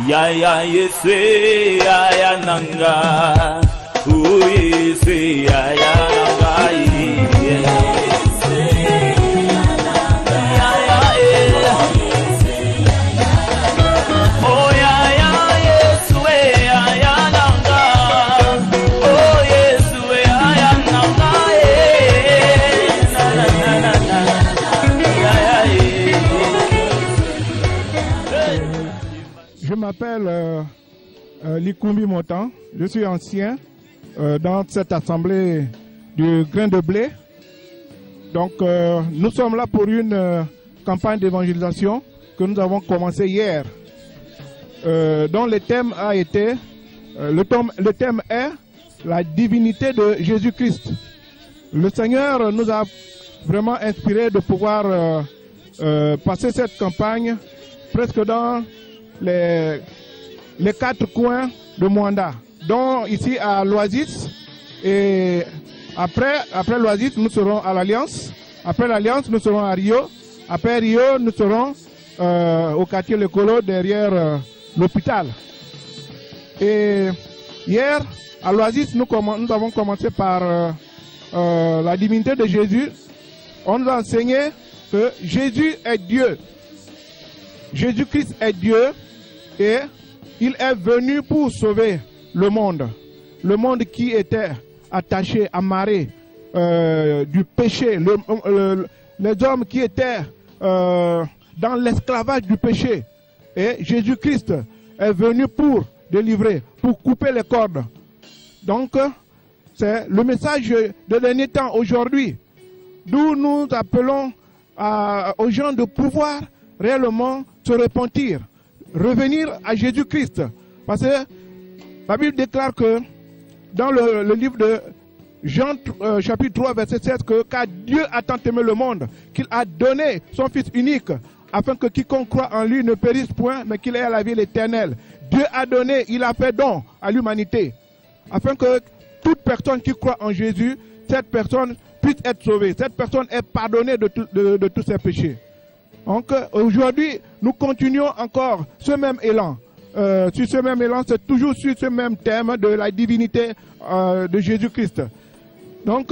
Ya ya Yesu ya ya nanga, Yesu ya ya nanga. Je m'appelle Likumbi Montan, je suis ancien dans cette assemblée du grain de blé. Donc nous sommes là pour une campagne d'évangélisation que nous avons commencé hier, dont le thème a été, le thème est la divinité de Jésus-Christ. Le Seigneur nous a vraiment inspiré de pouvoir passer cette campagne presque dans les 4 coins de Mwanda, dont ici à l'Oasis, et après l'Oasis nous serons à l'Alliance, après l'Alliance nous serons à Rio, après Rio nous serons au quartier Le Colo derrière l'hôpital. Et hier à l'Oasis nous avons commencé par la divinité de Jésus. On nous a enseigné que Jésus est Dieu, Jésus-Christ est Dieu. Et il est venu pour sauver le monde qui était attaché, amarré du péché, les hommes qui étaient dans l'esclavage du péché. Et Jésus-Christ est venu pour délivrer, pour couper les cordes. Donc, c'est le message de dernier temps aujourd'hui, d'où nous appelons aux gens de pouvoir réellement se repentir, revenir à Jésus-Christ. Parce que la Bible déclare que dans le livre de Jean chapitre 3 verset 16 que car Dieu a tant aimé le monde qu'il a donné son Fils unique afin que quiconque croit en lui ne périsse point mais qu'il ait la vie éternelle. Dieu a donné, il a fait don à l'humanité afin que toute personne qui croit en Jésus, cette personne puisse être sauvée, cette personne est pardonnée de tous ses péchés. Donc aujourd'hui, nous continuons encore ce même élan. Sur ce même élan, c'est toujours sur ce même thème de la divinité de Jésus-Christ. Donc,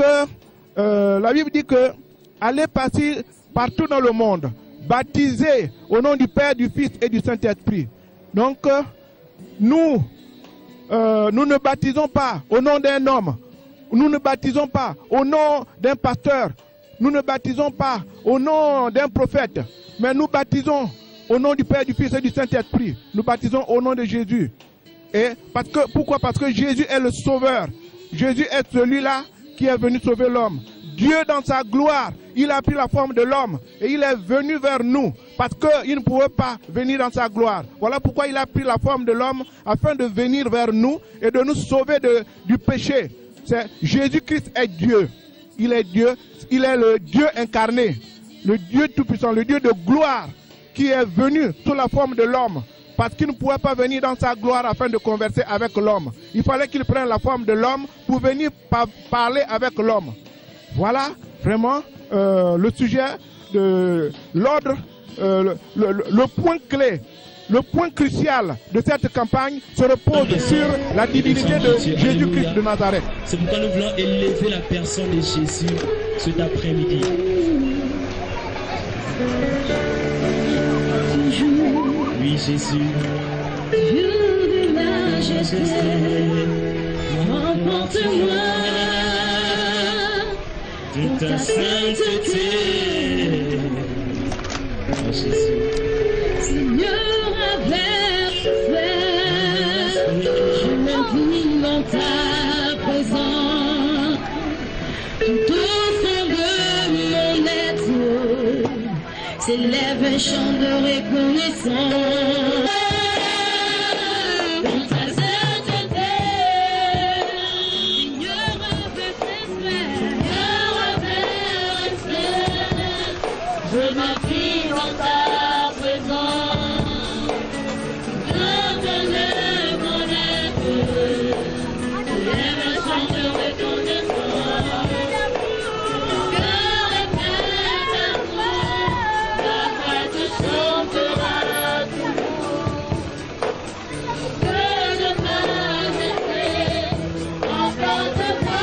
la Bible dit que allez passer partout dans le monde, baptisés au nom du Père, du Fils et du Saint-Esprit. Donc, nous ne baptisons pas au nom d'un homme, nous ne baptisons pas au nom d'un pasteur, nous ne baptisons pas au nom d'un prophète, mais nous baptisons au nom du Père, du Fils et du Saint-Esprit. Nous baptisons au nom de Jésus. Et pourquoi? Parce que Jésus est le Sauveur. Jésus est celui-là qui est venu sauver l'homme. Dieu dans sa gloire, il a pris la forme de l'homme et il est venu vers nous parce qu'il ne pouvait pas venir dans sa gloire. Voilà pourquoi il a pris la forme de l'homme afin de venir vers nous et de nous sauver du péché. Jésus-Christ est Dieu. Il est Dieu, il est le Dieu incarné, le Dieu tout-puissant, le Dieu de gloire qui est venu sous la forme de l'homme parce qu'il ne pouvait pas venir dans sa gloire afin de converser avec l'homme. Il fallait qu'il prenne la forme de l'homme pour venir parler avec l'homme. Voilà vraiment le sujet de l'ordre, le point clé, le point crucial de cette campagne se repose sur la divinité de Jésus-Christ de Nazareth. C'est pourquoi nous voulons élever la personne de Jésus cet après-midi. Oui, Jésus. Dieu de majesté, emporte-moi de ta sainteté. Oh, Jésus. Seigneur, avec frère, je m'incline dans ta présence. Tout au fond de mon être s'élève un chant de reconnaissance. Dans ta sainteté, Seigneur, avec respect, Je m'incline en ta présence. Je te reconnais. Et me chanterai ton effort. Cœur est plein d'amour. La voix te chantera toujours. Que de majesté emporte moi.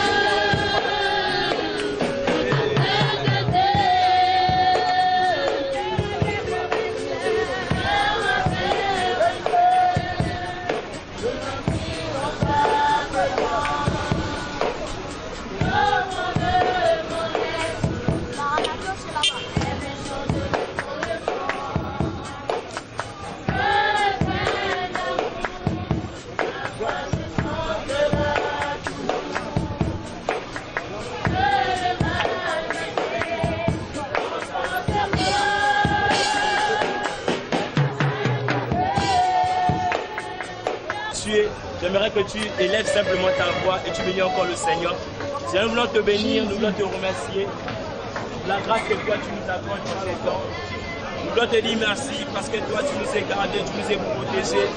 J'aimerais que tu élèves simplement ta voix et tu bénis encore le Seigneur. Seigneur, nous voulons te bénir, nous voulons te remercier. La grâce que toi tu nous accordes dans ces temps. Nous voulons te dire merci parce que toi tu nous as gardés, tu nous as protégés.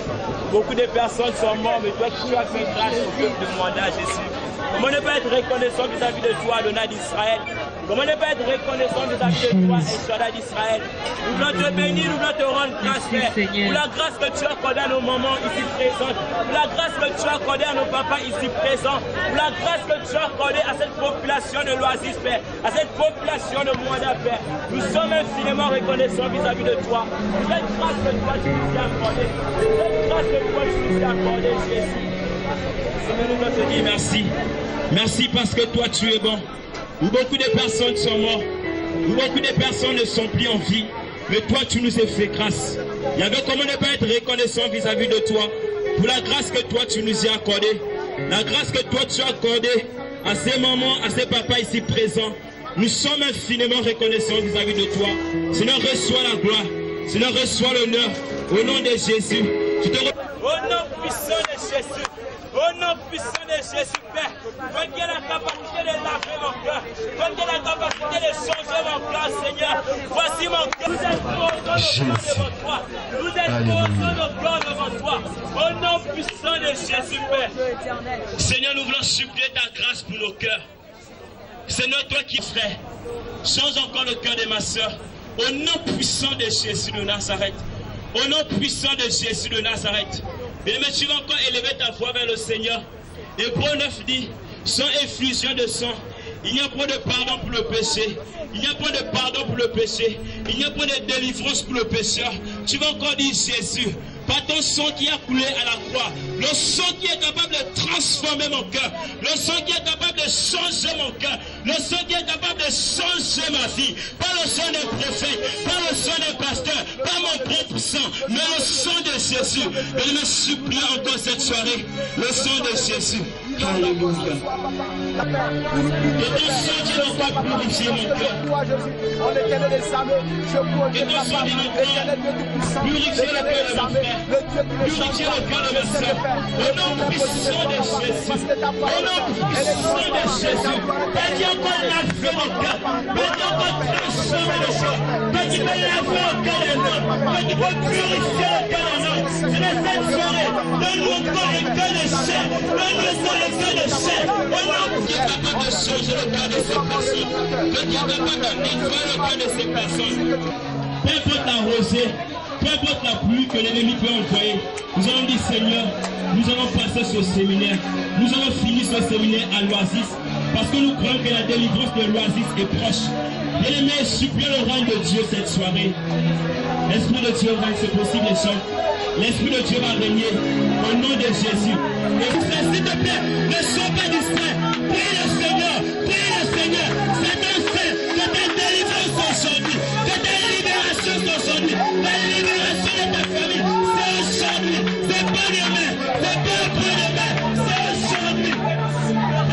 Beaucoup de personnes sont mortes, mais toi tu as fait grâce au peuple de Mwanda, Jésus. Comment ne pas être reconnaissant vis-à-vis de toi, Adonai d'Israël? Comment ne pas être reconnaissant vis-à-vis de toi, Shaddai d'Israël? Nous voulons te bénir, nous voulons te rendre grâce, Père. Pour la grâce que tu as accordée à nos mamans ici présentes, pour la grâce que tu as accordée à nos papas ici présents, pour la grâce que tu as accordée à cette population de l'Oasis, Père, à cette population de Mwanda, Père. Nous sommes infiniment reconnaissants vis-à-vis de toi. Cette grâce que toi tu nous as accordée, cette grâce que toi tu nous as accordée, Jésus. Seigneur, nous voulons te dire merci. Merci parce que toi tu es bon. Où beaucoup de personnes sont mortes, où beaucoup de personnes ne sont plus en vie, mais toi tu nous as fait grâce. Il y avait comment ne pas être reconnaissant vis-à-vis de toi pour la grâce que toi tu nous as accordée, la grâce que toi tu as accordée à ces mamans, à ces papas ici présents. Nous sommes infiniment reconnaissants vis-à-vis de toi. Seigneur, reçois la gloire, Seigneur, reçois l'honneur au nom de Jésus. Au nom puissant de Jésus. Au nom puissant de Jésus, Père, donne la capacité de laver mon cœur, donne la capacité de changer mon cœur, Seigneur. Voici mon cœur. Nous exposons nos cœurs devant toi. Nous exposons nos cœurs devant toi. Au nom puissant de Jésus, Père. Seigneur, nous voulons supplier ta grâce pour nos cœurs. Seigneur, toi qui frère, change encore le cœur de ma soeur. Au nom puissant de Jésus de Nazareth. Au nom puissant de Jésus de Nazareth. Mais tu vas encore élever ta voix vers le Seigneur. Hébreux 9 dit, sans effusion de sang, il n'y a pas de pardon pour le péché. Il n'y a pas de pardon pour le péché. Il n'y a pas de délivrance pour le pécheur. Tu vas encore dire Jésus, par ton sang qui a coulé à la croix, le sang qui est capable de transformer mon cœur, le sang qui est capable de changer mon cœur, le sang qui est capable de changer ma vie, pas le sang des prophètes, pas le sang des pasteurs, pas mon propre sang, mais le sang de Jésus. Et je me supplie encore cette soirée, le sang de Jésus. Alléluia. Que ton sang qui n'a pas purifié mon cœur. Que ton sang qui n'a pas purifié le cœur de mon frère. Purifier le cœur de mes soeurs. Au nom puissant de Jésus. Au nom puissant de Jésus. Père, Dieu encore laver mon cœur. Père, Dieu encore transformer les choses. Père, tu peux laver le cœur des hommes. Père, tu peux purifier le cœur des hommes. C'est cette soirée. Donne-nous encore le cœur de chair. Donne-nous encore le cœur de chair. Au nom qui est capable de changer le cœur de ces personnes. Père, qui est capable de nettoyer le cœur de ces personnes. Peu importe la rosée. Peu importe la pluie que l'ennemi peut envoyer, nous allons dire Seigneur, nous allons passer ce séminaire, nous allons finir ce séminaire à l'Oasis, parce que nous croyons que la délivrance de l'Oasis est proche. Bien-aimés, supplions le règne de Dieu cette soirée. L'Esprit de Dieu règne, c'est possible les chants. L'Esprit de Dieu va régner au nom de Jésus. Et vous faites, s'il te plaît, ne sois pas distrait. Prie le Seigneur, prie le Seigneur. C'est un fait que ta délivrance aujourd'hui, que ta libération aujourd'hui, la libération de ta famille, c'est aujourd'hui, c'est pas demain, c'est pas après-demain, c'est aujourd'hui.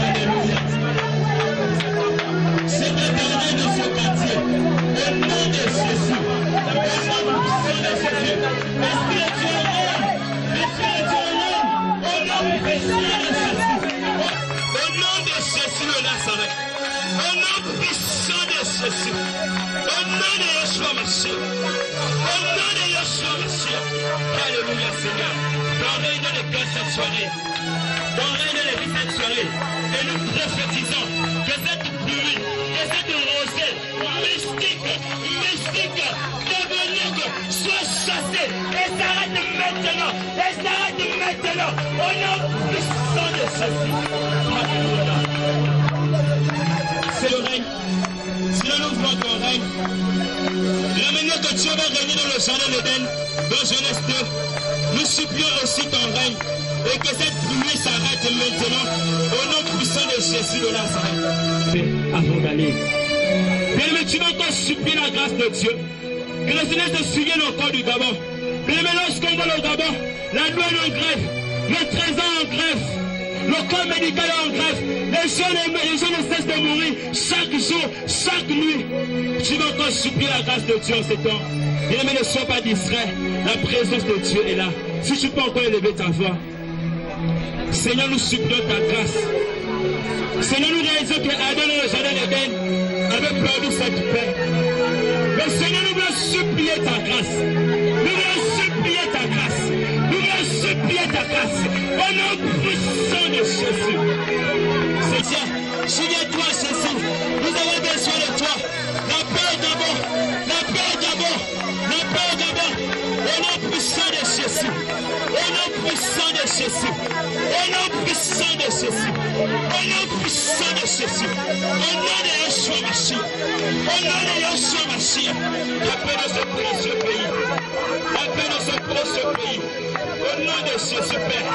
Alléluia. C'est le dernier de ce quartier, au nom de Jésus, au nom puissant de Jésus. Esprit de Dieu règne, Esprit de Dieu règne, au nom puissant de Jésus, au nom de Jésus de Nazareth, au nom puissant de Jésus. Au nom de Yeshua Mashiach. Au nom de Yeshua Mashiach. Alléluia Seigneur. Ton règne dans les cœurs cette soirée. Ton règne dans les vies cette soirée. Et nous prophétisons que cette pluie, que cette rosée mystique, démoniaque soit chassée. Et s'arrête maintenant. Et s'arrête maintenant. Au nom puissant de Jésus. Alléluia. C'est le règne. Si nous voulons ton règne, la manière que Dieu va régner dans le jardin d'Éden, dans Genèse 2, nous supplions aussi ton règne et que cette pluie s'arrête maintenant au nom puissant de Jésus de Nazareth. Avant d'aller, bien-aimé, tu vas encore supplier la grâce de Dieu, que le Seigneur te souvienne encore du Gabon. Bien-aimé, lorsqu'on va au Gabon, la douane en grève, le trésor en grève, le corps médical est en grève, les gens ne cessent de mourir chaque jour, chaque nuit. Tu vas encore supplier la grâce de Dieu en ces temps. Bien-aimé, ne sois pas distrait, la présence de Dieu est là. Si tu peux encore élever ta voix, Seigneur, nous supplions ta grâce. Seigneur, nous réalisons que Adam dans le jardin d'Éden avait perdu cette paix. Mais Seigneur, nous voulons supplier ta grâce. Nous voulons supplier ta grâce. Nous voulons supplier ta grâce. Au nom puissant de Jésus. Seigneur, souviens-toi, Jésus. Nous avons besoin de toi. La paix d'abord. La paix d'abord. La paix d'abord. Au nom puissant de Jésus. Au nom puissant de Jésus. Au nom puissant de Jésus. Au nom puissant de Jésus. Au nom de Yeshua Mashiach. Au nom de Yeshua Mashiach. La paix de ce précieux pays. La paix de ce précieux pays. Au nom de Jésus, Père.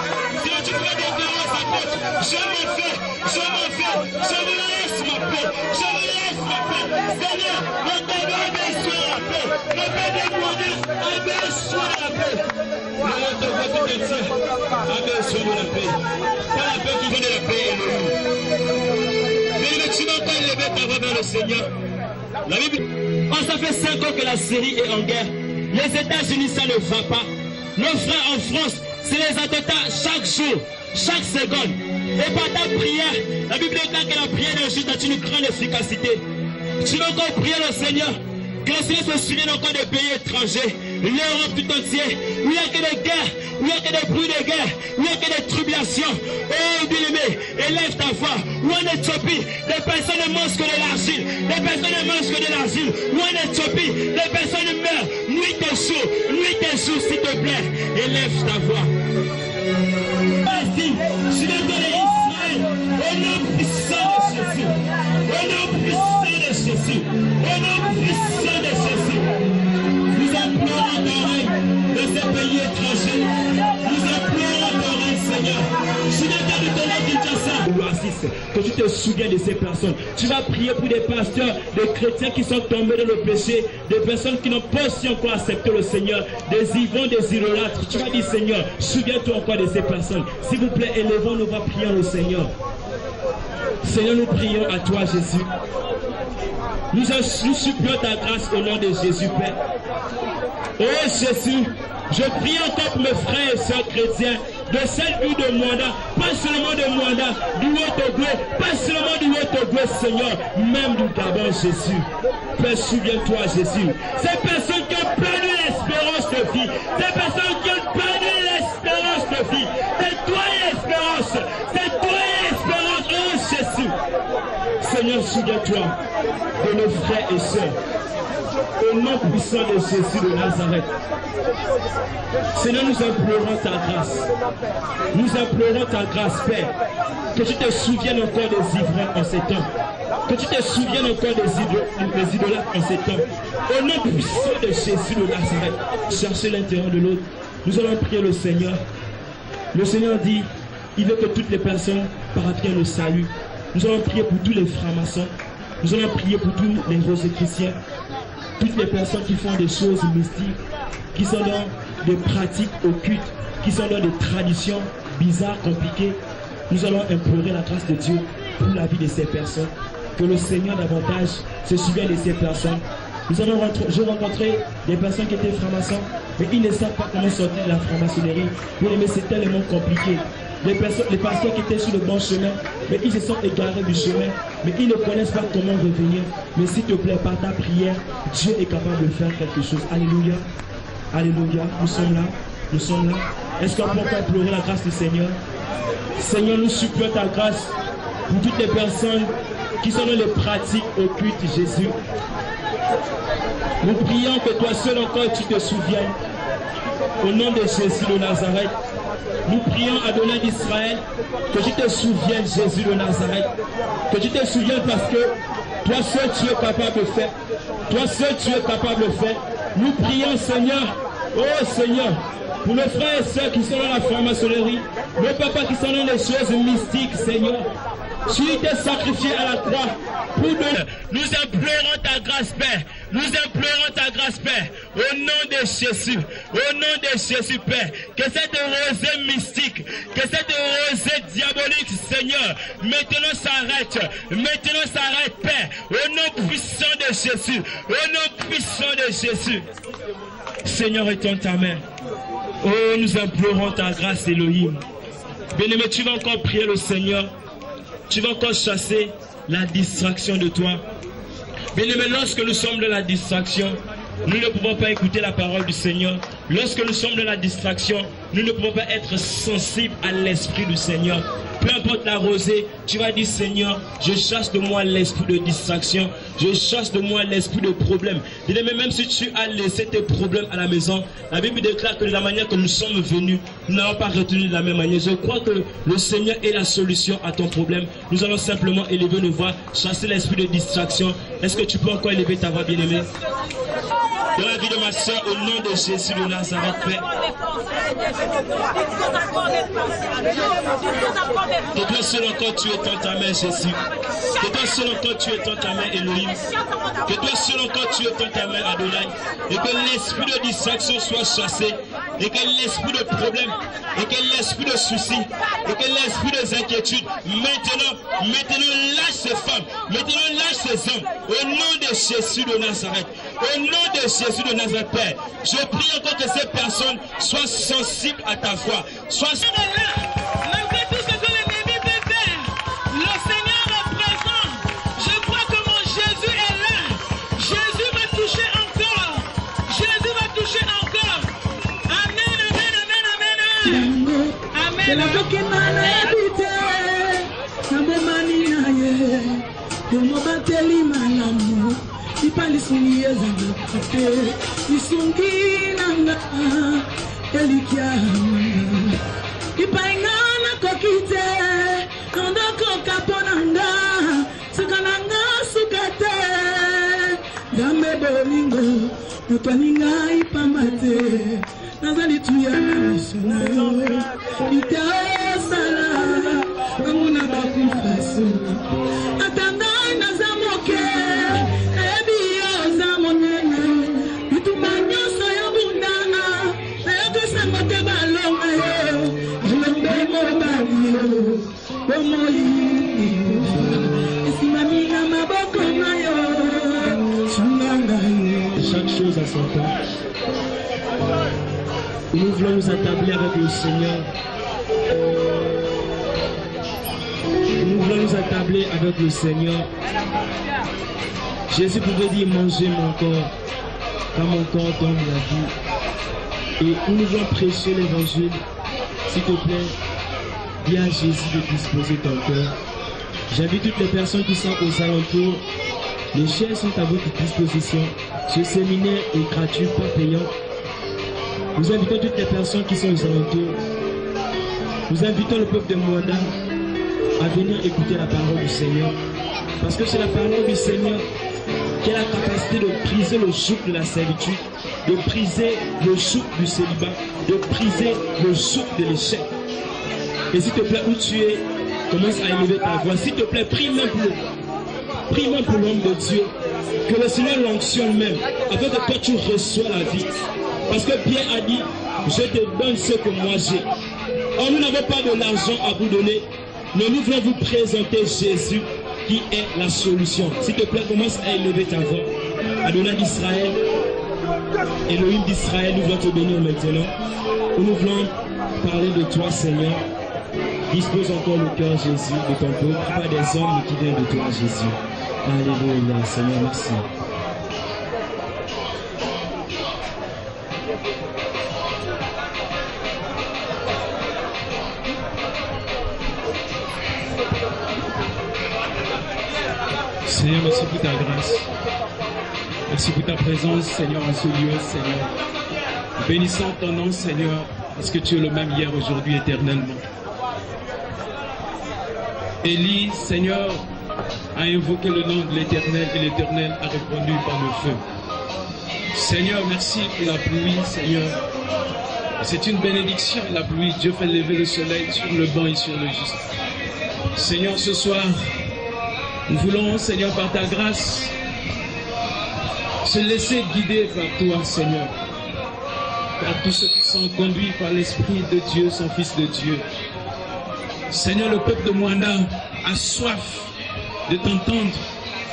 Si tu fais des violences à côté, je m'en fais. Je m'en fais. Je me laisse ma paix. Je me laisse ma paix. Seigneur, le Père abaisse la paix. Le Père des moyens abaisse la paix. Le Père de Dieu abaisse la paix. Pas la paix qui vient de la paix, mais tu vas pas élever ta voix vers le Seigneur. La Bible, ça fait 5 ans que la Syrie est en guerre. Les États-Unis, ça ne va pas. Nos frères en France, c'est les attentats chaque jour, chaque seconde. Et par ta prière, la Bible déclare que la prière d'un juste a une grande efficacité. Tu vas encore prier le Seigneur, que le Seigneur se souvienne encore des pays étrangers, l'Europe tout entière, où il n'y a que des guerres, où il n'y a que des bruits de guerre, où il n'y a que des tribulations. Oh bien-aimé, élève ta voix. Où en Éthiopie, des personnes ne mangent que de l'argile, des personnes ne mangent que de l'argile. Où en Éthiopie, des personnes meurent, nuit et jour, s'il te plaît, élève ta voix. Vas-y, je vais donner Israël, au nom puissant de Jésus, au nom puissant de Jésus, au nom puissant de Jésus. Nous implorons ton règne de ces pays étrangers. Nous implorons ton règne, Seigneur. Je n'ai pas de ton Kinshasa. Que tu te souviens de ces personnes. Tu vas prier pour des pasteurs, des chrétiens qui sont tombés dans le péché, des personnes qui n'ont pas aussi encore accepté le Seigneur, des ivons, des idolâtres. Tu vas dire, Seigneur, souviens-toi encore de ces personnes. S'il vous plaît, élevons nos voix, prions le Seigneur. Seigneur, nous prions à toi, Jésus. Nous supplions ta grâce au nom de Jésus, Père. Oh Jésus, je prie encore pour mes frères et sœurs chrétiens de cette ville de Mwanda, pas seulement de Mwanda, du Haut-Togo, pas seulement du Haut-Togo, Seigneur, même du Gabon, Jésus. Père, souviens-toi, Jésus. Ces personnes qui ont perdu l'espérance de vie, ces personnes qui ont perdu l'espérance de vie, c'est toi l'espérance, c'est toi l'espérance, oh Jésus. Seigneur, souviens-toi de nos frères et sœurs. Au nom puissant de Jésus de Nazareth. Seigneur, nous implorons ta grâce. Nous implorons ta grâce, Père. Que tu te souviennes encore des ivrognes en ces temps. Que tu te souviennes encore des idolâtres en ces temps. Au nom puissant de Jésus de Nazareth. Cherchez l'intérieur de l'autre. Nous allons prier le Seigneur. Le Seigneur dit, il veut que toutes les personnes parviennent au salut. Nous allons prier pour tous les francs-maçons. Nous allons prier pour tous les rosés chrétiens. Toutes les personnes qui font des choses mystiques, qui sont dans des pratiques occultes, qui sont dans des traditions bizarres, compliquées, nous allons implorer la grâce de Dieu pour la vie de ces personnes. Que le Seigneur davantage se souvienne de ces personnes. J'ai rencontré des personnes qui étaient francs-maçons, mais ils ne savent pas comment sortir de la franc-maçonnerie. Mais c'est tellement compliqué. Les pasteurs qui étaient sur le bon chemin, mais ils se sont égarés du chemin, mais ils ne connaissent pas comment revenir. Mais s'il te plaît, par ta prière, Dieu est capable de faire quelque chose. Alléluia. Alléluia. Nous sommes là. Nous sommes là. Est-ce qu'on peut implorer la grâce du Seigneur? Seigneur, nous supplions ta grâce pour toutes les personnes qui sont dans les pratiques occultes, Jésus. Nous prions que toi seul encore tu te souviennes. Au nom de Jésus de Nazareth, nous prions Adonai d'Israël que tu te souviennes, Jésus de Nazareth. Que tu te souviennes parce que toi seul tu es capable de faire. Toi seul tu es capable de faire. Nous prions, Seigneur, oh Seigneur, pour nos frères et sœurs qui sont dans la franc-maçonnerie, nos papas qui sont dans les choses mystiques, Seigneur. Tu t'es sacrifié à la croix pour nous. Nous implorons ta grâce, Père. Nous implorons ta grâce, Père. Au nom de Jésus. Au nom de Jésus, Père. Que cette rosée mystique, que cette rosée diabolique, Seigneur, maintenant s'arrête. Maintenant s'arrête, Père. Au nom puissant de Jésus. Au nom puissant de Jésus. Seigneur, étends ta main. Oh, nous implorons ta grâce, Elohim. Bien-aimé, tu vas encore prier le Seigneur. Tu vas encore chasser la distraction de toi. Bien-aimé, lorsque nous sommes dans la distraction, nous ne pouvons pas écouter la parole du Seigneur. Lorsque nous sommes dans la distraction, nous ne pouvons pas être sensibles à l'Esprit du Seigneur. Peu importe la rosée, tu vas dire Seigneur, je chasse de moi l'esprit de distraction, je chasse de moi l'esprit de problème. Bien-aimé, même si tu as laissé tes problèmes à la maison, la Bible déclare que de la manière que nous sommes venus, nous n'avons pas retenu de la même manière. Je crois que le Seigneur est la solution à ton problème. Nous allons simplement élever nos voix, chasser l'esprit de distraction. Est-ce que tu peux encore élever ta voix, bien-aimé? Dans la vie de ma soeur, au nom de Jésus de Nazareth, Père. Que toi seul encore tu étends ta main, Jésus. Que toi seul encore tu étends ta main, Elohim. Que toi seul encore tu étends ta main, Adonai. Et que l'esprit de distraction soit chassé. Et que l'esprit de problème, et que l'esprit de souci, et que l'esprit de inquiétude, maintenant lâche ces femmes, maintenant lâche ces hommes. Au nom de Jésus de Nazareth. Au nom de Jésus de Nazareth, Père, je prie encore que ces personnes soient sensibles à ta voix. Malgré tout ce que l'ennemi peut faire, le Seigneur est présent. Je crois que mon Jésus est là. Jésus va toucher encore. Jésus va toucher encore. Amen, amen, amen, amen, amen. Ipalisuni ezanakate isunginanga elikianga ipaingana kokite andoko kaponanga sukananga sukate gambe bolingo notwaninga ipamate nazali tuyana misunayo itasala amuna bakufaso atanga nazamoke chaque chose à son temps. Nous voulons nous attabler avec le Seigneur. Nous voulons nous attabler avec le Seigneur. Jésus pouvait dire mangez mon corps, car mon corps donne la vie. Et nous voulons prêcher l'évangile. S'il te plaît, dis à Jésus de disposer ton cœur. J'invite toutes les personnes qui sont aux alentours. Les chaises sont à votre disposition. Ce séminaire est gratuit, pas payant. Nous invitons toutes les personnes qui sont aux alentours. Nous invitons le peuple de Mwanda à venir écouter la parole du Seigneur. Parce que c'est la parole du Seigneur qui a la capacité de briser le joug de la servitude, de briser le joug du célibat, de briser le joug de l'échec. Et s'il te plaît, où tu es, commence à élever ta voix. S'il te plaît, prie même pour l'homme de Dieu. Que le Seigneur l'onctionne même, afin que toi tu reçois la vie. Parce que Pierre a dit, je te donne ce que moi j'ai. Or nous n'avons pas de l'argent à vous donner, mais nous voulons vous présenter Jésus qui est la solution. S'il te plaît, commence à élever ta voix. Adonai d'Israël, Elohim d'Israël, nous voulons te bénir maintenant. Nous voulons parler de toi, Seigneur. Dispose encore le cœur, Jésus, de ton peuple, pas des hommes qui viennent de toi, Jésus. Alléluia, Seigneur, merci. Seigneur, merci pour ta grâce. Merci pour ta présence, Seigneur, en ce lieu, Seigneur. Bénissons ton nom, Seigneur, parce que tu es le même hier, aujourd'hui, éternellement. Élie, Seigneur, a invoqué le nom de l'Éternel et l'Éternel a répondu par le feu. Seigneur, merci pour la pluie, Seigneur. C'est une bénédiction, la pluie. Dieu fait lever le soleil sur le bon et sur le juste. Seigneur, ce soir, nous voulons, Seigneur, par ta grâce, se laisser guider par toi, Seigneur. Car tous ceux qui sont conduits par l'Esprit de Dieu sont fils de Dieu. Seigneur, le peuple de Mwanda a soif de t'entendre.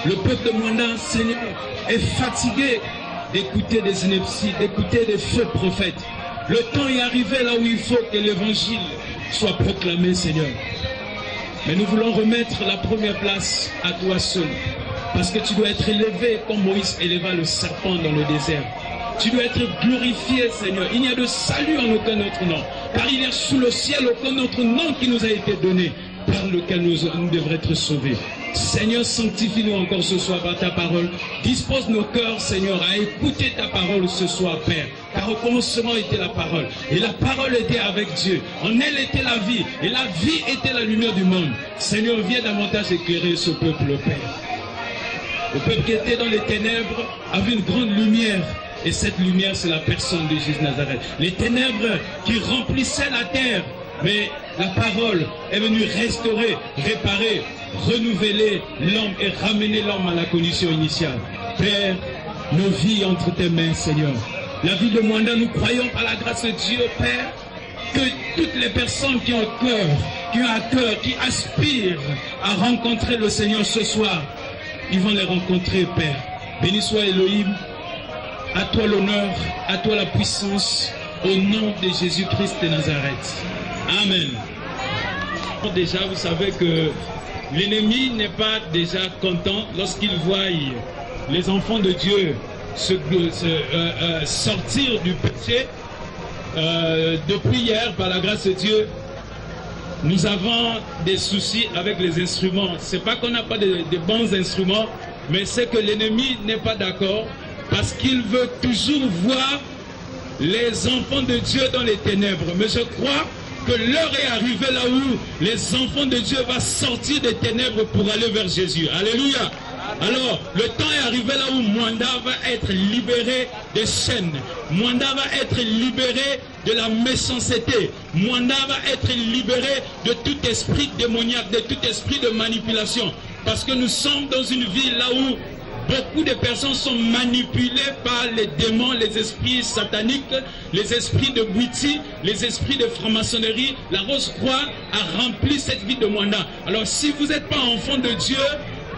Le peuple de Mwanda, Seigneur, est fatigué d'écouter des inepties, d'écouter des faux prophètes. Le temps est arrivé là où il faut que l'évangile soit proclamé, Seigneur. Mais nous voulons remettre la première place à toi seul. Parce que tu dois être élevé comme Moïse éleva le serpent dans le désert. Tu dois être glorifié, Seigneur. Il n'y a de salut en aucun autre nom. Car il n'y a sous le ciel aucun autre nom qui nous a été donné par lequel nous devrions être sauvés. Seigneur, sanctifie-nous encore ce soir par ta parole. Dispose nos cœurs, Seigneur, à écouter ta parole ce soir, Père. Car au commencement était la parole. Et la parole était avec Dieu. En elle était la vie. Et la vie était la lumière du monde. Seigneur, viens davantage éclairer ce peuple, Père. Le peuple qui était dans les ténèbres avait une grande lumière. Et cette lumière, c'est la personne de Jésus de Nazareth. Les ténèbres qui remplissaient la terre. Mais la parole est venue restaurer, réparer, renouveler l'homme et ramener l'homme à la condition initiale. Père, nos vies entre tes mains, Seigneur. La vie de Mwanda, nous croyons par la grâce de Dieu, Père, que toutes les personnes qui ont à cœur, qui aspirent à rencontrer le Seigneur ce soir, ils vont les rencontrer, Père. Béni soit Elohim. À toi l'honneur, à toi la puissance, au nom de Jésus-Christ de Nazareth. Amen. Déjà, vous savez que l'ennemi n'est pas déjà content lorsqu'il voit les enfants de Dieu sortir du péché. Depuis hier, par la grâce de Dieu, nous avons des soucis avec les instruments. C'est pas qu'on n'a pas de bons instruments, mais c'est que l'ennemi n'est pas d'accord. Parce qu'il veut toujours voir les enfants de Dieu dans les ténèbres. Mais je crois que l'heure est arrivée là où les enfants de Dieu vont sortir des ténèbres pour aller vers Jésus. Alléluia. Alors, le temps est arrivé là où Mwanda va être libéré des chaînes. Mwanda va être libéré de la méchanceté. Mwanda va être libéré de tout esprit démoniaque, de tout esprit de manipulation. Parce que nous sommes dans une ville là où beaucoup de personnes sont manipulées par les démons, les esprits sataniques, les esprits de Bouiti, les esprits de franc-maçonnerie. La Rose-Croix a rempli cette vie de Mwanda. Alors si vous n'êtes pas enfant de Dieu,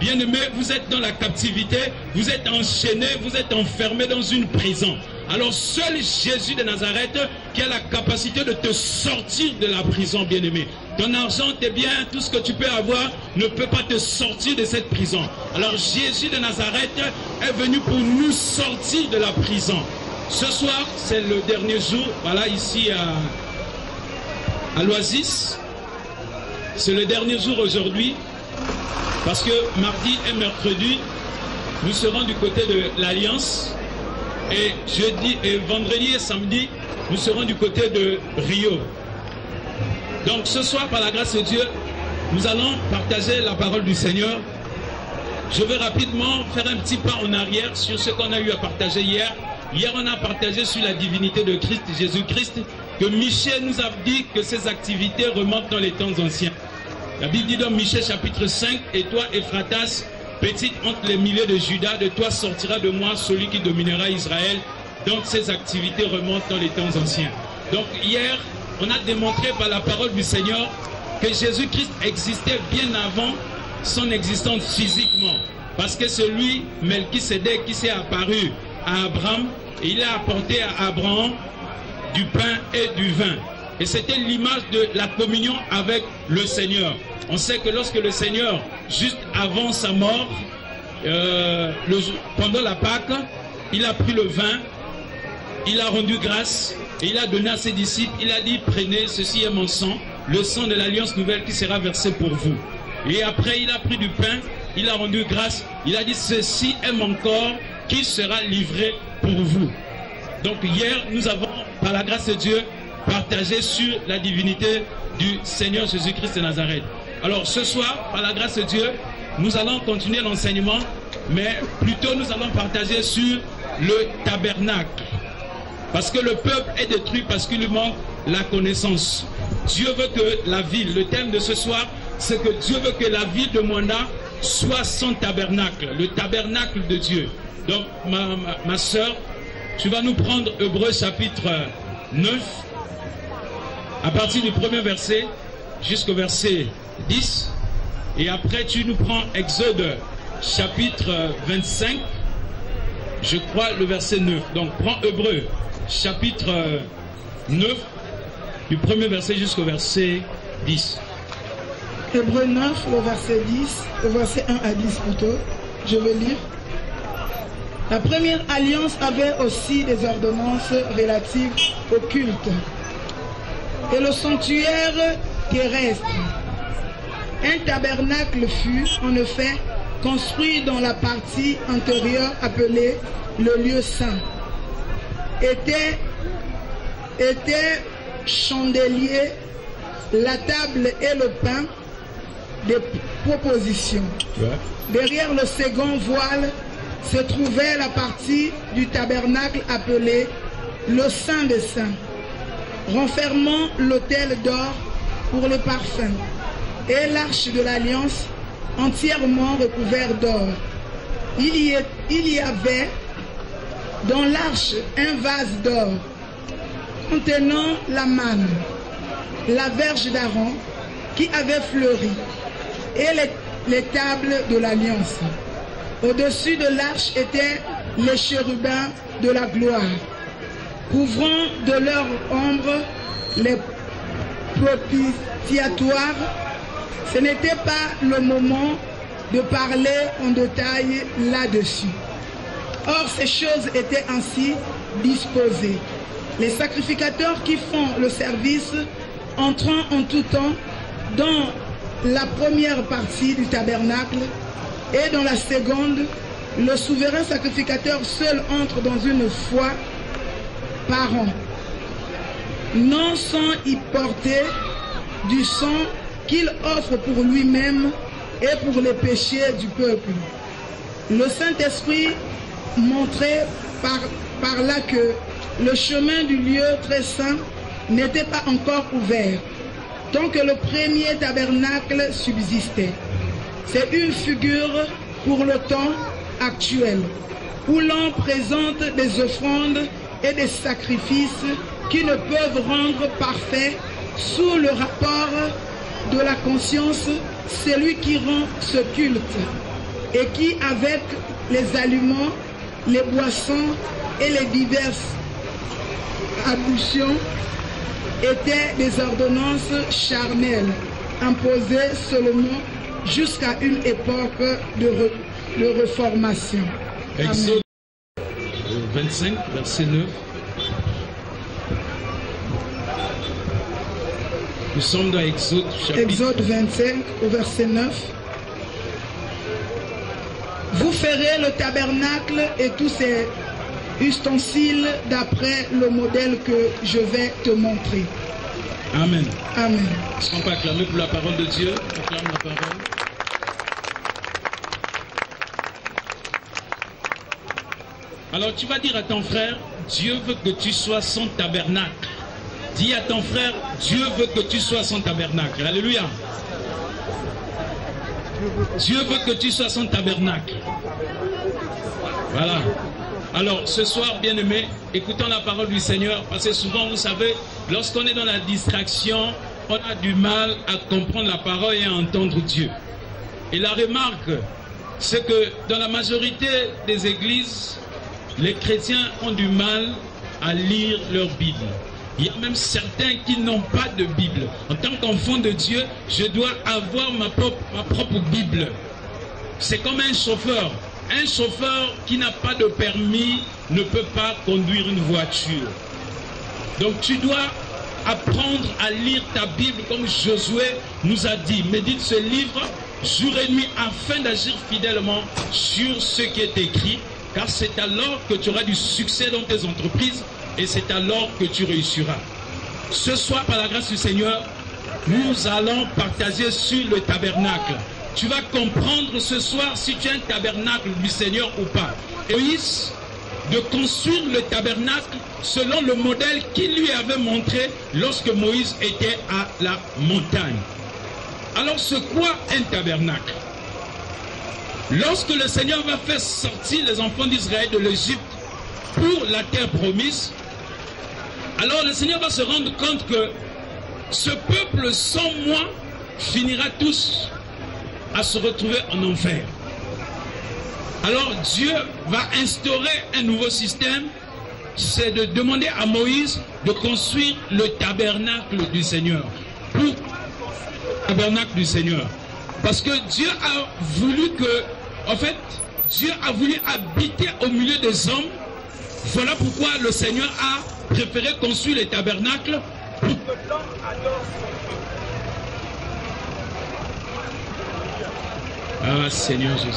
bien-aimé, vous êtes dans la captivité, vous êtes enchaîné, vous êtes enfermé dans une prison. Alors seul Jésus de Nazareth qui a la capacité de te sortir de la prison, bien-aimé. Ton argent, tes biens, tout ce que tu peux avoir ne peut pas te sortir de cette prison. Alors Jésus de Nazareth est venu pour nous sortir de la prison. Ce soir, c'est le dernier jour, voilà, ici à l'Oasis. C'est le dernier jour aujourd'hui, parce que mardi et mercredi, nous serons du côté de l'Alliance. Et jeudi et vendredi et samedi, nous serons du côté de Rio. Donc ce soir, par la grâce de Dieu, nous allons partager la parole du Seigneur. Je vais rapidement faire un petit pas en arrière sur ce qu'on a eu à partager hier. Hier, on a partagé sur la divinité de Christ, Jésus-Christ, que Michée nous a dit que ses activités remontent dans les temps anciens. La Bible dit dans Michée chapitre 5, « Et toi, Ephratas, petite entre les milliers de Judas, de toi sortira de moi celui qui dominera Israël. » Donc ces activités remontent dans les temps anciens. Donc hier, on a démontré par la parole du Seigneur que Jésus-Christ existait bien avant son existence physiquement. Parce que c'est lui, Melchisédek, qui s'est apparu à Abraham, et il a apporté à Abraham du pain et du vin. Et c'était l'image de la communion avec le Seigneur. On sait que lorsque le Seigneur, juste avant sa mort, pendant la Pâque, il a pris le vin, il a rendu grâce et il a donné à ses disciples, il a dit, prenez, ceci est mon sang, le sang de l'alliance nouvelle qui sera versé pour vous. Et après il a pris du pain, il a rendu grâce, il a dit, ceci est mon corps qui sera livré pour vous. Donc hier, nous avons, par la grâce de Dieu, partagé sur la divinité du Seigneur Jésus-Christ de Nazareth. Alors ce soir, par la grâce de Dieu, nous allons continuer l'enseignement, mais plutôt nous allons partager sur le tabernacle. Parce que le peuple est détruit parce qu'il lui manque la connaissance. Dieu veut que la ville, le thème de ce soir, c'est que Dieu veut que la ville de Mwanda soit son tabernacle, le tabernacle de Dieu. Donc ma soeur, tu vas nous prendre Hébreux chapitre 9, à partir du premier verset jusqu'au verset 10. Et après tu nous prends Exode chapitre 25, je crois le verset 9. Donc prends Hébreux chapitre 9, du premier verset jusqu'au verset 10. Hébreux 9, le verset 10, le verset 1 à 10 plutôt. Je vais lire. La première alliance avait aussi des ordonnances relatives au culte et le sanctuaire terrestre. Un tabernacle fut en effet construit dans la partie antérieure appelée le lieu saint. Était chandelier, la table et le pain des propositions. Derrière le second voile se trouvait la partie du tabernacle appelée le Saint des Saints, renfermant l'autel d'or pour le parfum et l'arche de l'alliance entièrement recouvert d'or. Il y avait dans l'arche un vase d'or contenant la manne, la verge d'Aaron qui avait fleuri et les tables de l'alliance. Au-dessus de l'arche étaient les chérubins de la gloire, couvrant de leur ombre les propitiatoires. Ce n'était pas le moment de parler en détail là-dessus. Or, ces choses étaient ainsi disposées. Les sacrificateurs qui font le service entrant en tout temps dans la première partie du tabernacle et dans la seconde, le souverain sacrificateur seul entre dans une fois par an, non sans y porter du sang qu'il offre pour lui-même et pour les péchés du peuple. Le Saint-Esprit montrait par là que le chemin du lieu très saint n'était pas encore ouvert, tant que le premier tabernacle subsistait. C'est une figure pour le temps actuel, où l'on présente des offrandes et des sacrifices qui ne peuvent rendre parfait sous le rapport de la conscience celui qui rend ce culte, et qui, avec les aliments, les boissons et les diverses ablutions, étaient des ordonnances charnelles, imposées seulement jusqu'à une époque de réformation. Exode 25, verset 9. Nous sommes dans Exode chapitre... Exode 25, au verset 9. Vous ferez le tabernacle et tous ses ustensiles d'après le modèle que je vais te montrer. Amen. Amen. Est-ce qu'on peut acclamer pour la parole de Dieu? Acclame la parole. Alors tu vas dire à ton frère, Dieu veut que tu sois son tabernacle. Dis à ton frère, Dieu veut que tu sois son tabernacle. Alléluia. Dieu veut que tu sois son tabernacle. Voilà. Alors ce soir, bien-aimés, écoutons la parole du Seigneur, parce que souvent, vous savez, lorsqu'on est dans la distraction, on a du mal à comprendre la parole et à entendre Dieu. Et la remarque, c'est que dans la majorité des églises, les chrétiens ont du mal à lire leur Bible. Il y a même certains qui n'ont pas de Bible. En tant qu'enfant de Dieu, je dois avoir ma propre Bible. C'est comme un chauffeur. Un chauffeur qui n'a pas de permis ne peut pas conduire une voiture. Donc tu dois apprendre à lire ta Bible comme Josué nous a dit. Médite ce livre jour et nuit afin d'agir fidèlement sur ce qui est écrit, car c'est alors que tu auras du succès dans tes entreprises et c'est alors que tu réussiras. Ce soir, par la grâce du Seigneur, nous allons partager sur le tabernacle. Tu vas comprendre ce soir si tu es un tabernacle du Seigneur ou pas. Et Moïse, de construire le tabernacle selon le modèle qu'il lui avait montré lorsque Moïse était à la montagne. Alors, c'est quoi un tabernacle? Lorsque le Seigneur va faire sortir les enfants d'Israël de l'Égypte pour la terre promise, alors le Seigneur va se rendre compte que ce peuple sans moi finira tous à se retrouver en enfer. Alors Dieu va instaurer un nouveau système, c'est de demander à Moïse de construire le tabernacle du Seigneur. Pour le tabernacle du Seigneur. Parce que Dieu a voulu que, en fait, Dieu a voulu habiter au milieu des hommes. Voilà pourquoi le Seigneur a préféré construire les tabernacles pour que l'homme adore. Ah, Seigneur Jésus.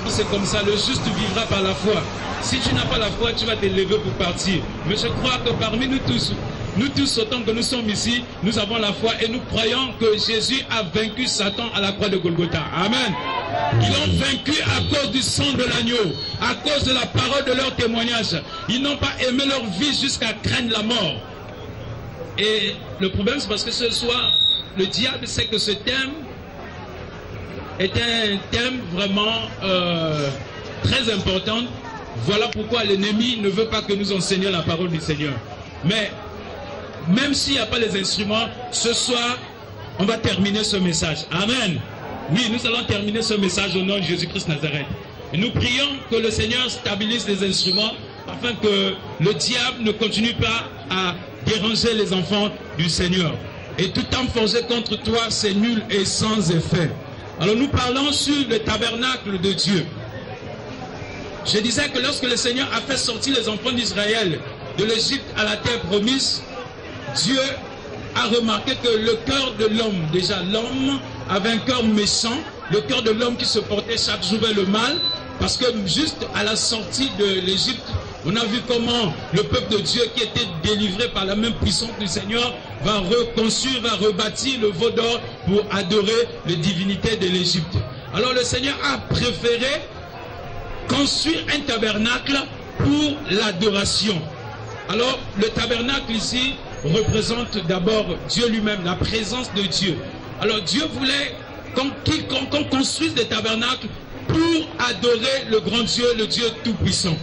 C'est comme ça, le juste vivra par la foi. Si tu n'as pas la foi, tu vas te lever pour partir. Mais je crois que parmi nous tous autant que nous sommes ici, nous avons la foi et nous croyons que Jésus a vaincu Satan à la croix de Golgotha. Amen. Ils l'ont vaincu à cause du sang de l'agneau, à cause de la parole de leur témoignage. Ils n'ont pas aimé leur vie jusqu'à craindre la mort. Et le problème, c'est parce que ce soir, le diable sait que ce thème est un thème vraiment très important. Voilà pourquoi l'ennemi ne veut pas que nous enseignions la parole du Seigneur. Mais même s'il n'y a pas les instruments, ce soir, on va terminer ce message. Amen. Oui, nous allons terminer ce message au nom de Jésus-Christ Nazareth. Et nous prions que le Seigneur stabilise les instruments afin que le diable ne continue pas à déranger les enfants du Seigneur. Et tout homme forgé contre toi, c'est nul et sans effet. Alors nous parlons sur le tabernacle de Dieu. Je disais que lorsque le Seigneur a fait sortir les enfants d'Israël de l'Égypte à la terre promise, Dieu a remarqué que le cœur de l'homme, déjà l'homme avait un cœur méchant, le cœur de l'homme qui se portait chaque jour vers le mal, parce que juste à la sortie de l'Égypte, on a vu comment le peuple de Dieu qui était délivré par la même puissance du Seigneur va reconstruire, va rebâtir le veau d'or pour adorer les divinités de l'Égypte. Alors le Seigneur a préféré construire un tabernacle pour l'adoration. Alors le tabernacle ici représente d'abord Dieu lui-même, la présence de Dieu. Alors Dieu voulait qu'on construise des tabernacles pour adorer le grand Dieu, le Dieu tout-puissant.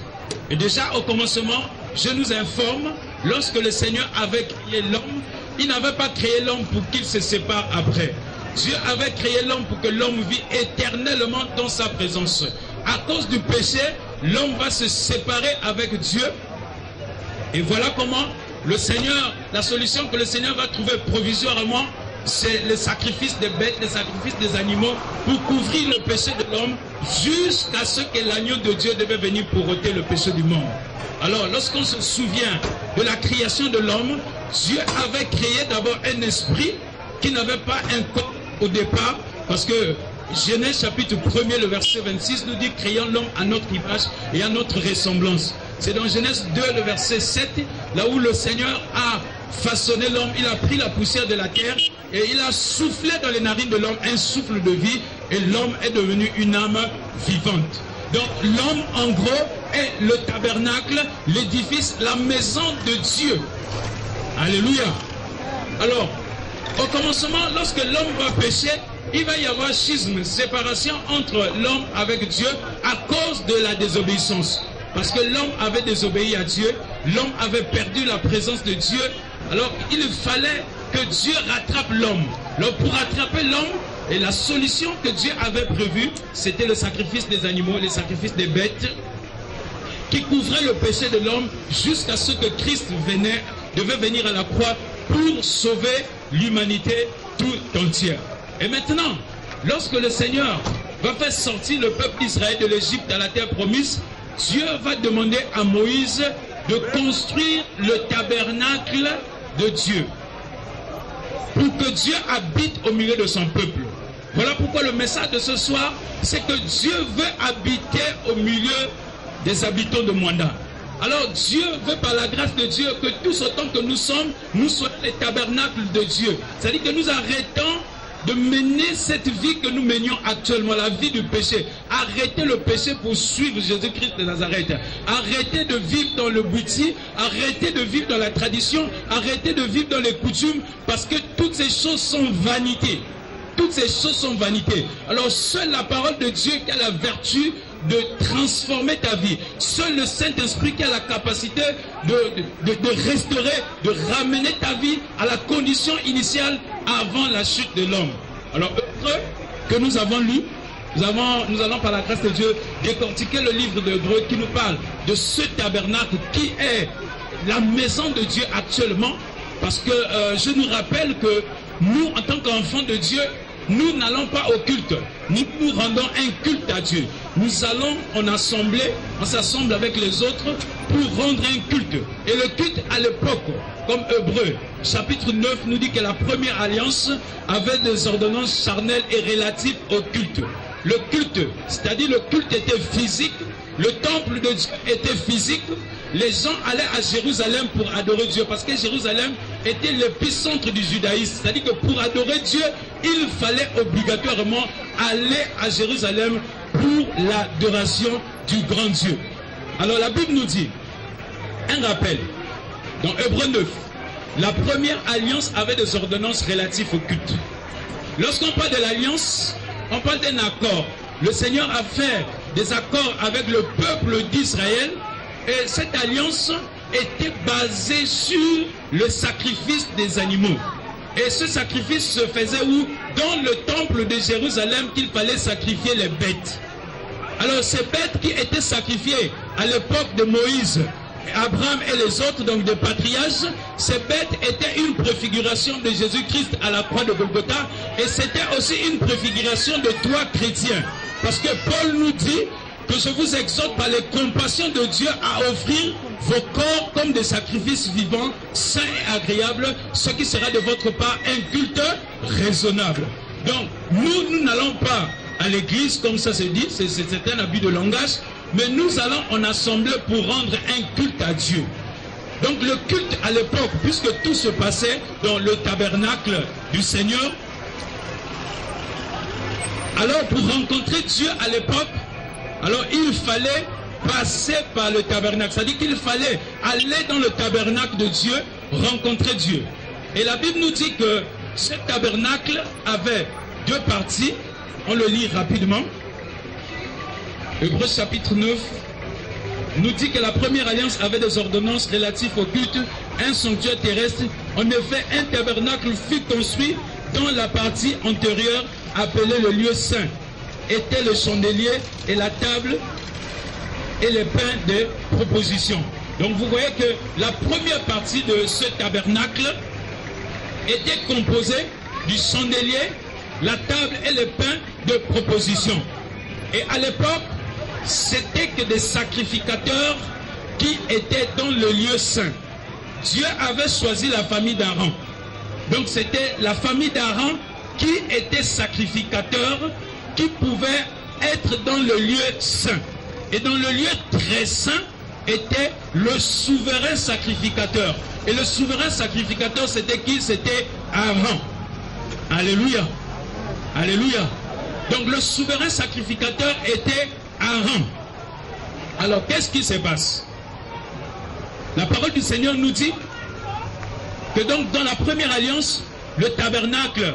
Et déjà au commencement, je nous informe, lorsque le Seigneur avait créé l'homme, il n'avait pas créé l'homme pour qu'il se sépare après. Dieu avait créé l'homme pour que l'homme vit éternellement dans sa présence. À cause du péché, l'homme va se séparer avec Dieu. Et voilà comment le Seigneur, la solution que le Seigneur va trouver provisoirement, c'est le sacrifice des bêtes, le sacrifice des animaux pour couvrir le péché de l'homme jusqu'à ce que l'agneau de Dieu devait venir pour ôter le péché du monde. Alors, lorsqu'on se souvient de la création de l'homme, Dieu avait créé d'abord un esprit qui n'avait pas un corps au départ, parce que Genèse chapitre 1er, le verset 26 nous dit « Créons l'homme à notre image et à notre ressemblance ». C'est dans Genèse 2, le verset 7, là où le Seigneur a façonné l'homme, il a pris la poussière de la terre et il a soufflé dans les narines de l'homme un souffle de vie et l'homme est devenu une âme vivante. Donc l'homme en gros est le tabernacle, l'édifice, la maison de Dieu. Alléluia. Alors, au commencement, lorsque l'homme va pécher, il va y avoir schisme, séparation entre l'homme avec Dieu à cause de la désobéissance. Parce que l'homme avait désobéi à Dieu, l'homme avait perdu la présence de Dieu. Alors il fallait que Dieu rattrape l'homme. Alors pour rattraper l'homme, Et la solution que Dieu avait prévue, c'était le sacrifice des animaux, le sacrifice des bêtes, qui couvrait le péché de l'homme jusqu'à ce que Christ devait venir à la croix pour sauver l'humanité tout entière. Et maintenant, lorsque le Seigneur va faire sortir le peuple d'Israël de l'Égypte à la terre promise, Dieu va demander à Moïse de construire le tabernacle de Dieu pour que Dieu habite au milieu de son peuple. Voilà pourquoi le message de ce soir, c'est que Dieu veut habiter au milieu des habitants de Mwanda. Alors Dieu veut par la grâce de Dieu que tous autant que nous sommes, nous soyons les tabernacles de Dieu. C'est-à-dire que nous arrêtons de mener cette vie que nous menions actuellement, la vie du péché. Arrêtez le péché pour suivre Jésus-Christ de Nazareth. Arrêtez de vivre dans le bouti, arrêtez de vivre dans la tradition, arrêtez de vivre dans les coutumes, parce que toutes ces choses sont vanité. Toutes ces choses sont vanité. Alors seule la parole de Dieu qui a la vertu de transformer ta vie. Seul le Saint-Esprit qui a la capacité de restaurer, de ramener ta vie à la condition initiale avant la chute de l'homme. Alors, Hébreu que nous avons lu, nous allons par la grâce de Dieu décortiquer le livre de Hébreu qui nous parle de ce tabernacle qui est la maison de Dieu actuellement. Parce que je nous rappelle que nous, en tant qu'enfants de Dieu, nous n'allons pas au culte, nous nous rendons un culte à Dieu. Nous allons en assemblée, on s'assemble avec les autres pour rendre un culte. Et le culte à l'époque, comme Hébreu, chapitre 9 nous dit que la première alliance avait des ordonnances charnelles et relatives au culte. Le culte, c'est-à-dire le culte était physique, le temple de Dieu était physique. Les gens allaient à Jérusalem pour adorer Dieu parce que Jérusalem était l'épicentre du judaïsme. C'est-à-dire que pour adorer Dieu, il fallait obligatoirement aller à Jérusalem pour l'adoration du grand Dieu. Alors la Bible nous dit, un rappel, dans Hébreu 9, la première alliance avait des ordonnances relatives au culte. Lorsqu'on parle de l'alliance, on parle d'un accord. Le Seigneur a fait des accords avec le peuple d'Israël. Et cette alliance était basée sur le sacrifice des animaux. Et ce sacrifice se faisait où? Dans le temple de Jérusalem qu'il fallait sacrifier les bêtes. Alors ces bêtes qui étaient sacrifiées à l'époque de Moïse, Abraham et les autres, donc des patriarches, ces bêtes étaient une préfiguration de Jésus-Christ à la croix de Golgotha. Et c'était aussi une préfiguration de toi chrétien. Parce que Paul nous dit que je vous exhorte par les compassions de Dieu à offrir vos corps comme des sacrifices vivants, saints et agréables, ce qui sera de votre part un culte raisonnable. Donc, nous n'allons pas à l'église, comme ça se dit, c'est un abus de langage, mais nous allons en assemblée pour rendre un culte à Dieu. Donc, le culte à l'époque, puisque tout se passait dans le tabernacle du Seigneur, alors pour rencontrer Dieu à l'époque, alors il fallait passer par le tabernacle. C'est-à-dire qu'il fallait aller dans le tabernacle de Dieu, rencontrer Dieu. Et la Bible nous dit que ce tabernacle avait deux parties. On le lit rapidement. Hébreux chapitre 9 nous dit que la première alliance avait des ordonnances relatives au culte, un sanctuaire terrestre. En effet, un tabernacle fut construit dans la partie antérieure appelée le lieu saint. Étaient le chandelier et la table et les pains de proposition. Donc vous voyez que la première partie de ce tabernacle était composée du chandelier, la table et les pains de proposition. Et à l'époque, c'était que des sacrificateurs qui étaient dans le lieu saint. Dieu avait choisi la famille d'Aaron. Donc c'était la famille d'Aaron qui était sacrificateur, qui pouvait être dans le lieu saint. Et dans le lieu très saint était le souverain sacrificateur. Et le souverain sacrificateur, c'était qui? C'était Aaron. Alléluia. Alléluia. Donc le souverain sacrificateur était Aaron. Alors qu'est-ce qui se passe? La parole du Seigneur nous dit que donc dans la première alliance, le tabernacle,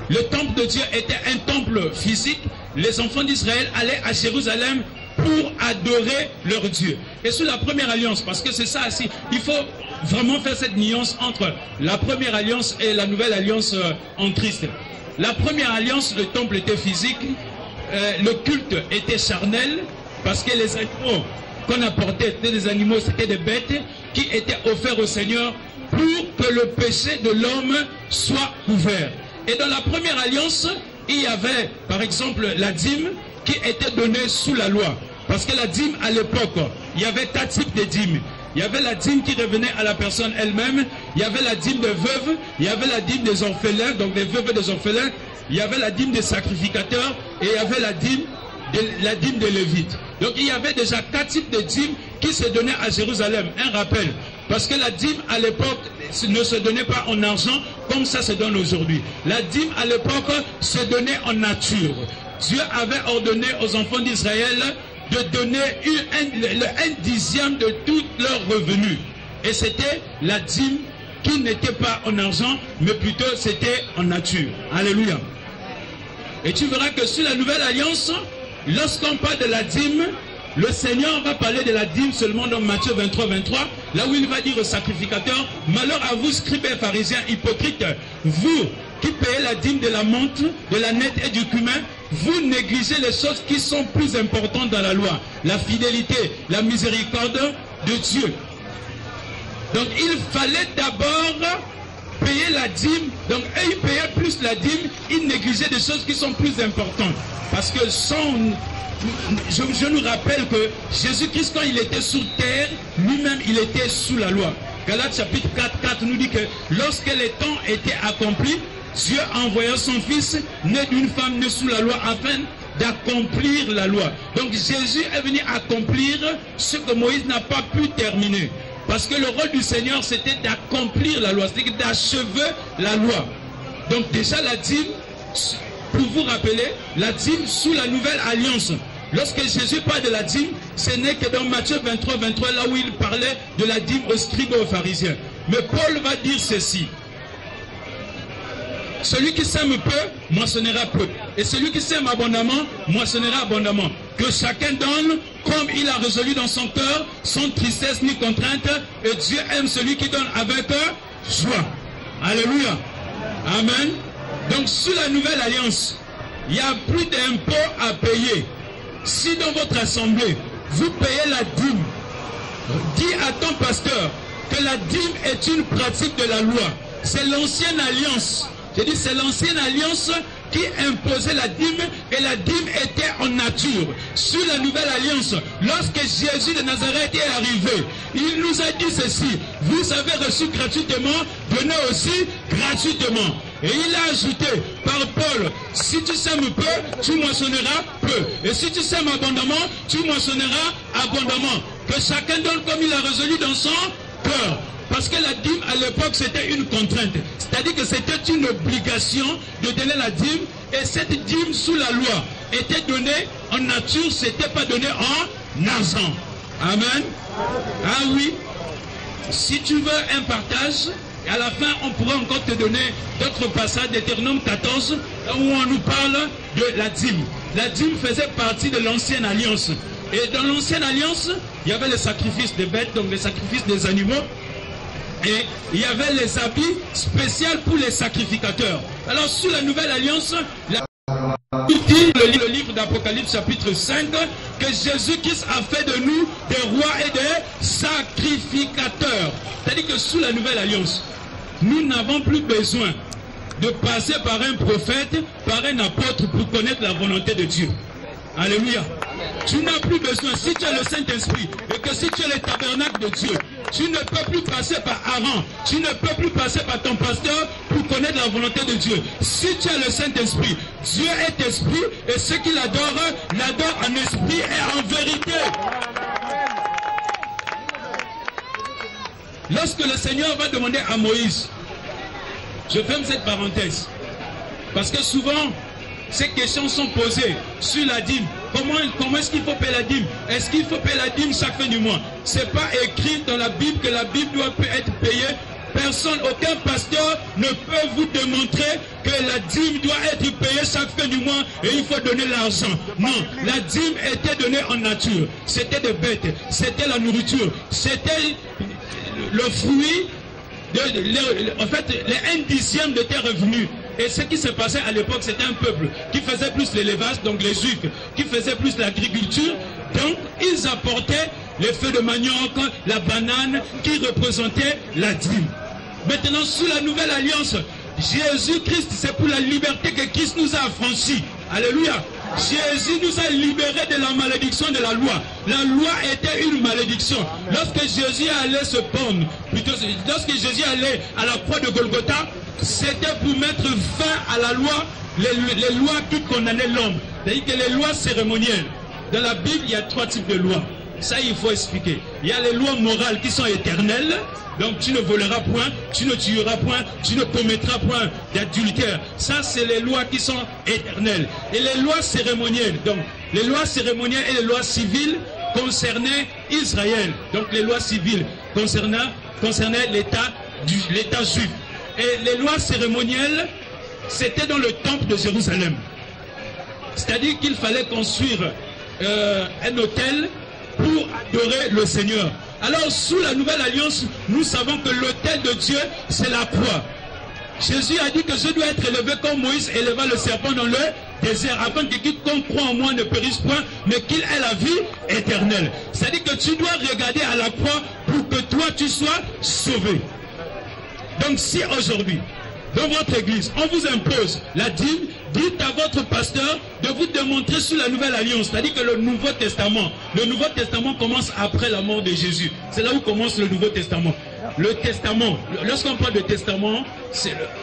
le temple de Dieu était un temple physique. Les enfants d'Israël allaient à Jérusalem pour adorer leur Dieu. Et sous la première alliance, parce que c'est ça aussi, il faut vraiment faire cette nuance entre la première alliance et la nouvelle alliance en Christ. la première alliance, le temple était physique, le culte était charnel, parce que les animaux qu'on apportait étaient des animaux, c'était des bêtes qui étaient offerts au Seigneur pour que le péché de l'homme soit couvert. Et dans la première alliance, il y avait par exemple la dîme qui était donnée sous la loi. Parce que la dîme à l'époque, il y avait 4 types de dîmes. Il y avait la dîme qui revenait à la personne elle-même, il y avait la dîme des veuves, il y avait la dîme des orphelins, donc des veuves et des orphelins, il y avait la dîme des sacrificateurs et il y avait la dîme des Lévites. Donc il y avait déjà 4 types de dîmes qui se donnaient à Jérusalem. Un rappel, parce que la dîme à l'époque ne se donnait pas en argent comme ça se donne aujourd'hui. La dîme à l'époque se donnait en nature. Dieu avait ordonné aux enfants d'Israël de donner un dixième de tous leurs revenus. Et c'était la dîme qui n'était pas en argent, mais plutôt c'était en nature. Alléluia. Et tu verras que sur la nouvelle alliance, lorsqu'on parle de la dîme, le Seigneur va parler de la dîme seulement dans Matthieu 23, 23, là où il va dire aux sacrificateurs, malheur à vous, scribes et pharisiens hypocrites, vous qui payez la dîme de la menthe, de la nette et du cumin, vous négligez les choses qui sont plus importantes dans la loi, la fidélité, la miséricorde de Dieu. Donc il fallait d'abord payer la dîme. Donc eux ils payaient plus la dîme, ils négligeaient des choses qui sont plus importantes. Parce que je nous rappelle que Jésus-Christ, quand il était sur terre, lui-même il était sous la loi. Galates chapitre 4, 4 nous dit que lorsque les temps étaient accomplis, Dieu envoya son fils, né d'une femme née sous la loi, afin d'accomplir la loi. Donc Jésus est venu accomplir ce que Moïse n'a pas pu terminer. Parce que le rôle du Seigneur, c'était d'accomplir la loi, c'est-à-dire d'achever la loi. Donc déjà la dîme, pour vous rappeler, la dîme sous la nouvelle alliance. Lorsque Jésus parle de la dîme, ce n'est que dans Matthieu 23, 23, là où il parlait de la dîme aux scribes et aux pharisiens. Mais Paul va dire ceci. Celui qui sème peu, moissonnera peu. Et celui qui sème abondamment, moissonnera abondamment. Que chacun donne comme il a résolu dans son cœur, sans tristesse ni contrainte. Et Dieu aime celui qui donne avec joie. Alléluia. Amen. Donc sous la nouvelle alliance, il n'y a plus d'impôts à payer. Si dans votre assemblée, vous payez la dîme, dis à ton pasteur que la dîme est une pratique de la loi. C'est l'ancienne alliance. J'ai dit, c'est l'ancienne alliance qui imposait la dîme, et la dîme était en nature. Sur la nouvelle alliance, lorsque Jésus de Nazareth est arrivé, il nous a dit ceci: vous avez reçu gratuitement, donnez aussi gratuitement. Et il a ajouté par Paul, si tu sèmes peu, tu moissonneras peu. Et si tu sèmes abondamment, tu moissonneras abondamment. Que chacun donne comme il a résolu dans son cœur. Parce que la dîme à l'époque c'était une contrainte. C'est-à-dire que c'était une obligation de donner la dîme. Et cette dîme sous la loi était donnée en nature, c'était pas donné en argent. Amen. Ah oui. Si tu veux un partage, à la fin on pourra encore te donner d'autres passages d'Éternome 14 où on nous parle de la dîme. La dîme faisait partie de l'ancienne alliance. Et dans l'ancienne alliance, il y avait le sacrifice des bêtes, donc le sacrifice des animaux. Et il y avait les habits spéciaux pour les sacrificateurs. Alors sous la nouvelle alliance, le livre d'Apocalypse chapitre 5, que Jésus-Christ a fait de nous des rois et des sacrificateurs. C'est-à-dire que sous la nouvelle alliance, nous n'avons plus besoin de passer par un prophète, par un apôtre pour connaître la volonté de Dieu. Alléluia. Tu n'as plus besoin, si tu as le Saint-Esprit et que si tu es le tabernacle de Dieu, tu ne peux plus passer par Aaron, tu ne peux plus passer par ton pasteur pour connaître la volonté de Dieu. Si tu as le Saint-Esprit, Dieu est esprit et ceux qui l'adorent, l'adorent en esprit et en vérité. Lorsque le Seigneur va demander à Moïse, je ferme cette parenthèse, parce que souvent, ces questions sont posées sur la dîme. Comment est-ce qu'il faut payer la dîme? Est-ce qu'il faut payer la dîme chaque fin du mois? Ce n'est pas écrit dans la Bible que la Bible doit être payée. Personne, aucun pasteur ne peut vous démontrer que la dîme doit être payée chaque fin du mois et il faut donner l'argent. Non, la dîme était donnée en nature. C'était des bêtes, c'était la nourriture, c'était le fruit, en fait, les 1/10 de tes revenus. Et ce qui se passait à l'époque, c'était un peuple qui faisait plus l'élevage, donc les Juifs, qui faisaient plus l'agriculture. Donc, ils apportaient les feuilles de manioc, la banane, qui représentaient la dîme. Maintenant, sous la nouvelle alliance, Jésus-Christ, c'est pour la liberté que Christ nous a affranchis. Alléluia. Jésus nous a libérés de la malédiction de la loi. La loi était une malédiction. Lorsque Jésus allait se pendre, plutôt, lorsque Jésus allait à la croix de Golgotha, c'était pour mettre fin à la loi, les lois qui condamnaient l'homme. C'est-à-dire que les lois cérémonielles. Dans la Bible, il y a 3 types de lois. Ça, il faut expliquer. Il y a les lois morales qui sont éternelles. Donc, tu ne voleras point, tu ne tueras point, tu ne commettras point d'adultère. Ça, c'est les lois qui sont éternelles. Et les lois cérémonielles, donc, les lois cérémonielles et les lois civiles concernaient Israël. Donc, les lois civiles concernaient l'État juif. Et les lois cérémonielles, c'était dans le temple de Jérusalem. C'est-à-dire qu'il fallait construire un autel pour adorer le Seigneur. Alors, sous la nouvelle alliance, nous savons que l'autel de Dieu, c'est la croix. Jésus a dit que je dois être élevé comme Moïse éleva le serpent dans le désert, afin que quiconque croit en moi ne périsse point, mais qu'il ait la vie éternelle. C'est-à-dire que tu dois regarder à la croix pour que toi, tu sois sauvé. Donc, si aujourd'hui, dans votre église, on vous impose la dîme, dites à votre pasteur de vous démontrer sous la nouvelle alliance, c'est-à-dire que le Nouveau Testament commence après la mort de Jésus. C'est là où commence le Nouveau Testament. Le testament, lorsqu'on parle de testament,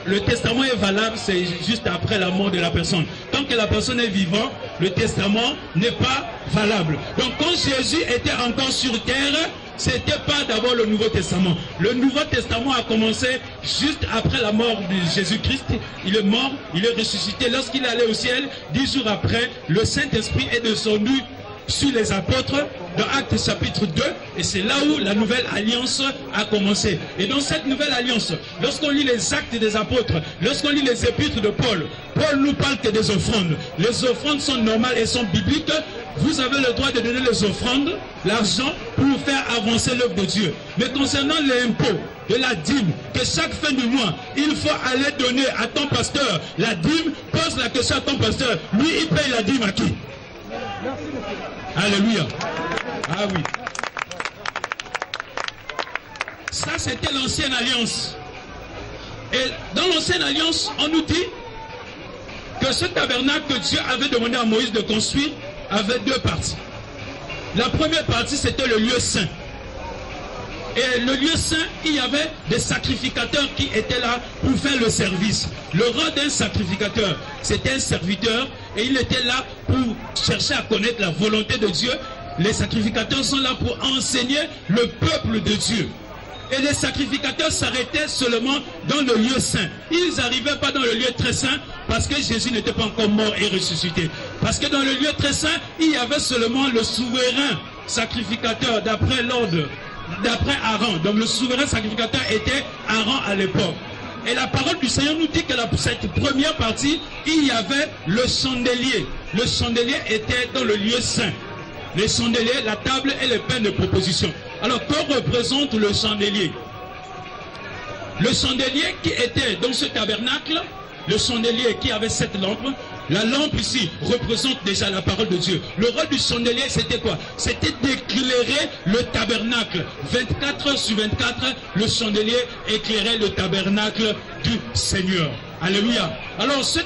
le testament est valable, c'est juste après la mort de la personne. Tant que la personne est vivante, le testament n'est pas valable. Donc quand Jésus était encore sur terre, c'était pas d'abord le Nouveau Testament. Le Nouveau Testament a commencé juste après la mort de Jésus-Christ. Il est mort, il est ressuscité. Lorsqu'il est allé au ciel, 10 jours après, le Saint-Esprit est descendu sur les apôtres dans Actes chapitre 2, et c'est là où la nouvelle alliance a commencé. Et dans cette nouvelle alliance, lorsqu'on lit les Actes des apôtres, lorsqu'on lit les épîtres de Paul, Paul nous parle que des offrandes. Les offrandes sont normales et sont bibliques. Vous avez le droit de donner les offrandes, l'argent, pour faire avancer l'œuvre de Dieu. Mais concernant l'impôt de la dîme, que chaque fin du mois, il faut aller donner à ton pasteur la dîme, pose la question à ton pasteur, lui il paye la dîme à qui? Alléluia. Ah oui. Ça, c'était l'ancienne alliance. Et dans l'ancienne alliance, on nous dit que ce tabernacle que Dieu avait demandé à Moïse de construire avait 2 parties. La première partie, c'était le lieu saint. Et le lieu saint, il y avait des sacrificateurs qui étaient là pour faire le service. Le rôle d'un sacrificateur, c'était un serviteur et il était là pour chercher à connaître la volonté de Dieu. Les sacrificateurs sont là pour enseigner le peuple de Dieu. Et les sacrificateurs s'arrêtaient seulement dans le lieu saint. Ils n'arrivaient pas dans le lieu très saint parce que Jésus n'était pas encore mort et ressuscité. Parce que dans le lieu très saint, il y avait seulement le souverain sacrificateur d'après l'ordre. D'après Aaron, donc le souverain sacrificateur était Aaron à l'époque. Et la parole du Seigneur nous dit que cette première partie, il y avait le chandelier. Le chandelier était dans le lieu saint. Les chandeliers, la table et les pains de proposition. Alors, que représente le chandelier? Le chandelier qui était dans ce tabernacle, le chandelier qui avait 7 lampes, la lampe ici représente déjà la parole de Dieu. Le rôle du chandelier, c'était quoi? C'était d'éclairer le tabernacle. 24 heures sur 24, le chandelier éclairait le tabernacle du Seigneur. Alléluia. Alors ce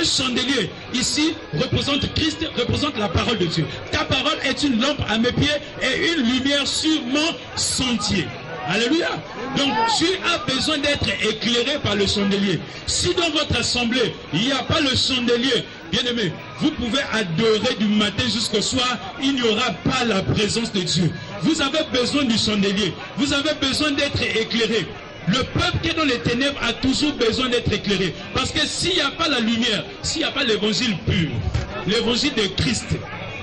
chandelier ici représente Christ, représente la parole de Dieu. Ta parole est une lampe à mes pieds et une lumière sur mon sentier. Alléluia. Donc tu as besoin d'être éclairé par le chandelier. Si dans votre assemblée, il n'y a pas le chandelier, bien aimé, vous pouvez adorer du matin jusqu'au soir, il n'y aura pas la présence de Dieu. Vous avez besoin du chandelier. Vous avez besoin d'être éclairé. Le peuple qui est dans les ténèbres a toujours besoin d'être éclairé. Parce que s'il n'y a pas la lumière, s'il n'y a pas l'évangile pur, l'évangile de Christ,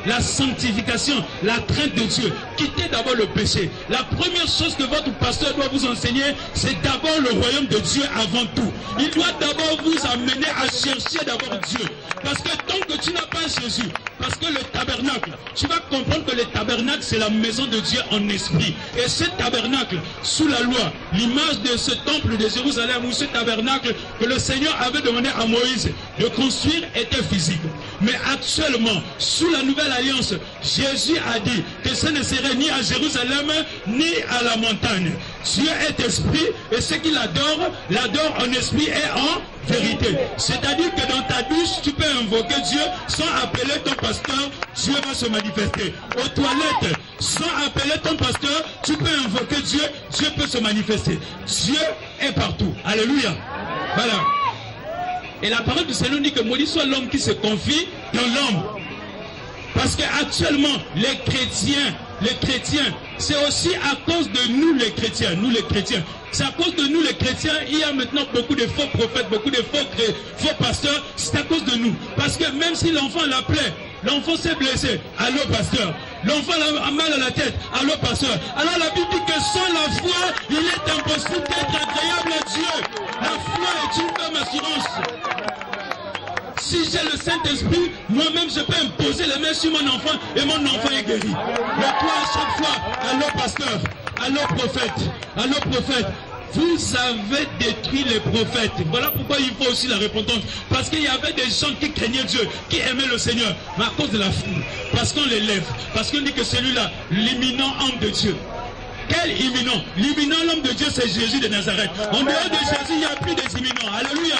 la sanctification, la crainte de Dieu, quittez d'abord le péché. La première chose que votre pasteur doit vous enseigner, c'est d'abord le royaume de Dieu avant tout. Il doit d'abord vous amener à chercher d'abord Dieu. Parce que tant que tu n'as pas Jésus. Parce que le tabernacle, tu vas comprendre que le tabernacle, c'est la maison de Dieu en esprit. Et ce tabernacle, sous la loi, l'image de ce temple de Jérusalem, ou ce tabernacle que le Seigneur avait demandé à Moïse de construire, était physique. Mais actuellement, sous la nouvelle alliance, Jésus a dit que ce ne serait ni à Jérusalem, ni à la montagne. Dieu est esprit, et ceux qui l'adorent, l'adorent en esprit et en vérité. C'est-à-dire que dans ta douche, tu peux invoquer Dieu sans appeler ton pasteur, Dieu va se manifester. Aux toilettes, sans appeler ton pasteur, tu peux invoquer Dieu, Dieu peut se manifester. Dieu est partout. Alléluia. Voilà. Et la parole du Seigneur dit que maudit soit l'homme qui se confie dans l'homme. Parce qu'actuellement, les chrétiens, c'est aussi à cause de nous les chrétiens, c'est à cause de nous les chrétiens, il y a maintenant beaucoup de faux prophètes, beaucoup de faux pasteurs, c'est à cause de nous. Parce que même si l'enfant l'appelait, l'enfant s'est blessé, allô pasteur, l'enfant a mal à la tête, allô pasteur. Alors la Bible dit que sans la foi, il est impossible d'être agréable à Dieu. La foi est une bonne assurance. Si j'ai le Saint-Esprit, moi-même je peux imposer les mains sur mon enfant et mon enfant est guéri. Mais toi à chaque fois, allô pasteur, allô prophète, vous avez détruit les prophètes. Voilà pourquoi il faut aussi la repentance. Parce qu'il y avait des gens qui craignaient Dieu, qui aimaient le Seigneur, mais à cause de la foule, parce qu'on les lève, parce qu'on dit que celui-là, l'imminent homme de Dieu. Quel imminent? L'imminent l'homme de Dieu, c'est Jésus de Nazareth. En dehors de Jésus, il n'y a plus des imminents. Alléluia.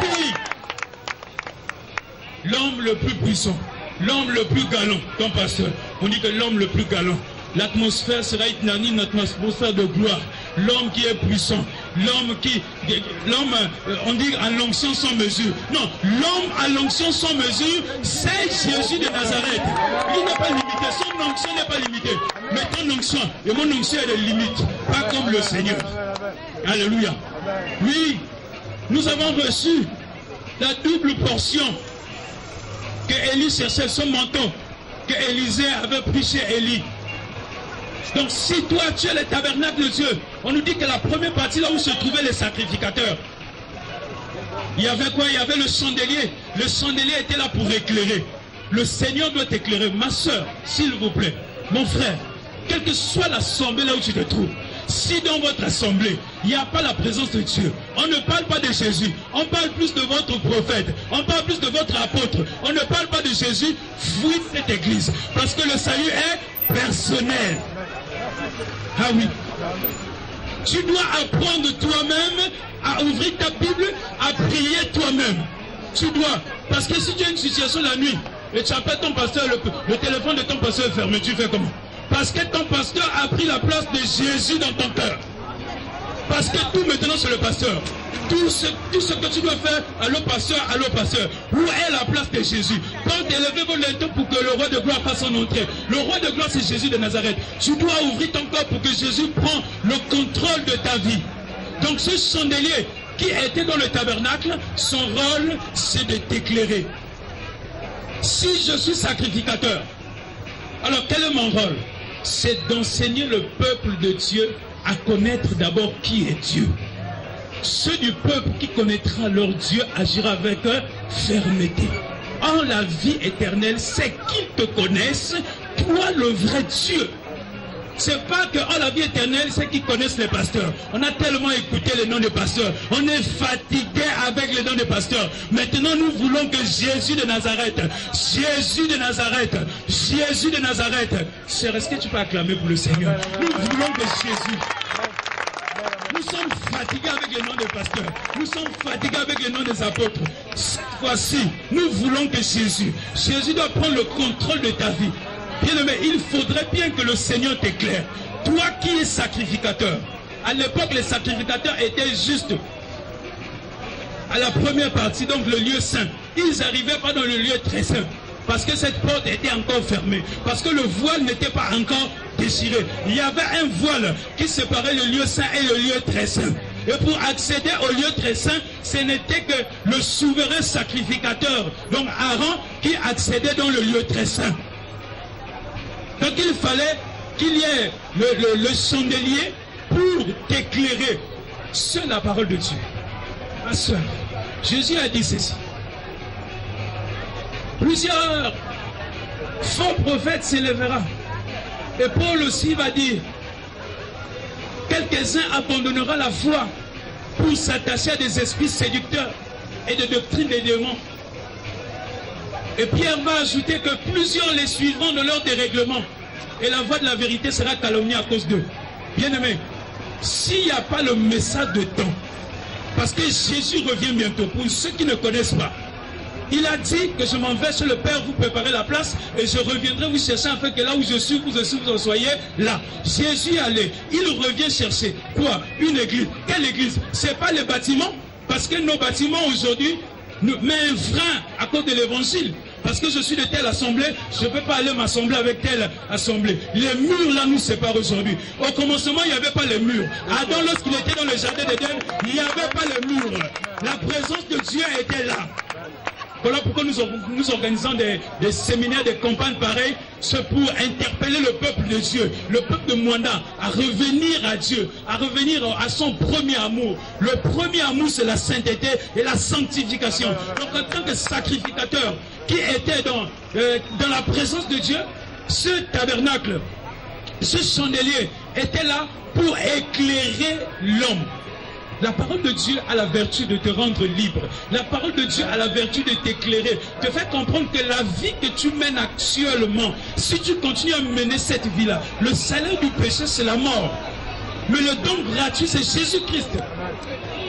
Oui. L'homme le plus puissant, l'homme le plus galant, ton pasteur, on dit que l'homme le plus galant, l'atmosphère sera une atmosphère de gloire. L'homme qui est puissant, on dit à l'onction sans mesure. Non, l'homme à l'onction sans mesure, c'est Jésus de Nazareth. Il n'est pas limité, son onction n'est pas limitée. Mais ton onction et mon onction a des limites, pas comme le Seigneur. Alléluia. Oui, nous avons reçu la double portion que Élie cherchait, son manteau que Élisée avait pris chez Élie. Donc si toi tu es le tabernacle de Dieu, on nous dit que la première partie là où se trouvaient les sacrificateurs, il y avait quoi? Il y avait le chandelier. Le chandelier était là pour éclairer. Le Seigneur doit t'éclairer. Ma soeur, s'il vous plaît, mon frère, quelle que soit l'assemblée là où tu te trouves, si dans votre assemblée, il n'y a pas la présence de Dieu, on ne parle pas de Jésus, on parle plus de votre prophète, on parle plus de votre apôtre, on ne parle pas de Jésus, fuis cette église. Parce que le salut est personnel. Ah oui. Tu dois apprendre toi-même à ouvrir ta Bible, à prier toi-même. Tu dois. Parce que si tu as une situation la nuit, et tu appelles ton pasteur, le téléphone de ton pasteur est fermé, tu fais comment? Parce que ton pasteur a pris la place de Jésus dans ton cœur. Parce que tout maintenant c'est le pasteur. Tout ce que tu dois faire, allô pasteur, où est la place de Jésus? Quand élevez vos lèvres pour que le roi de gloire fasse son entrée. Le roi de gloire c'est Jésus de Nazareth. Tu dois ouvrir ton cœur pour que Jésus prenne le contrôle de ta vie. Donc ce chandelier qui était dans le tabernacle, son rôle c'est de t'éclairer. Si je suis sacrificateur, alors quel est mon rôle? C'est d'enseigner le peuple de Dieu à connaître d'abord qui est Dieu. Ceux du peuple qui connaîtra leur Dieu agira avec fermeté. Or la vie éternelle, c'est qu'ils te connaissent, toi le vrai Dieu. C'est pas que la vie éternelle, c'est qu'ils connaissent les pasteurs. On a tellement écouté les noms des pasteurs. On est fatigué avec les noms des pasteurs. Maintenant, nous voulons que Jésus de Nazareth, Jésus de Nazareth, Jésus de Nazareth. Cher, est-ce que tu peux acclamer pour le Seigneur? Nous voulons que Jésus. Nous sommes fatigués avec les noms des pasteurs. Nous sommes fatigués avec les noms des apôtres. Cette fois-ci, nous voulons que Jésus doit prendre le contrôle de ta vie. Bien-aimé, il faudrait bien que le Seigneur t'éclaire. Toi qui es sacrificateur. À l'époque, les sacrificateurs étaient juste à la première partie, donc le lieu saint. Ils n'arrivaient pas dans le lieu très saint. Parce que cette porte était encore fermée. Parce que le voile n'était pas encore déchiré. Il y avait un voile qui séparait le lieu saint et le lieu très saint. Et pour accéder au lieu très saint, ce n'était que le souverain sacrificateur, donc Aaron, qui accédait dans le lieu très saint. Donc il fallait qu'il y ait le chandelier pour t'éclairer. C'est la parole de Dieu. Ma soeur, Jésus a dit ceci. Plusieurs faux prophètes s'élèveront. Et Paul aussi va dire, quelques-uns abandonneront la foi pour s'attacher à des esprits séducteurs et des doctrines des démons. Et Pierre va ajouter que plusieurs les suivront dans leur dérèglement. Et la voix de la vérité sera calomniée à cause d'eux. Bien-aimés, s'il n'y a pas le message de temps, parce que Jésus revient bientôt, pour ceux qui ne connaissent pas, il a dit que je m'en vais chez le Père, vous préparez la place, et je reviendrai vous chercher afin que là où je suis, vous aussi vous en soyez là. Jésus allait, il revient chercher quoi? Une église. Quelle église? C'est pas les bâtiments, parce que nos bâtiments aujourd'hui nous mettent un frein à cause de l'évangile. Parce que je suis de telle assemblée, je ne peux pas aller m'assembler avec telle assemblée. Les murs là nous séparent aujourd'hui. Au commencement, il n'y avait pas les murs. Adam, lorsqu'il était dans le jardin d'Éden, il n'y avait pas les murs. La présence de Dieu était là. Voilà pourquoi nous organisons des séminaires, des campagnes pareilles. C'est pour interpeller le peuple de Dieu, le peuple de Mwanda, à revenir à Dieu, à revenir à son premier amour. Le premier amour, c'est la sainteté et la sanctification. Donc en tant que sacrificateur qui était dans la présence de Dieu, ce tabernacle, ce chandelier était là pour éclairer l'homme. La parole de Dieu a la vertu de te rendre libre. La parole de Dieu a la vertu de t'éclairer, te faire comprendre que la vie que tu mènes actuellement, si tu continues à mener cette vie-là, le salaire du péché, c'est la mort. Mais le don gratuit, c'est Jésus-Christ.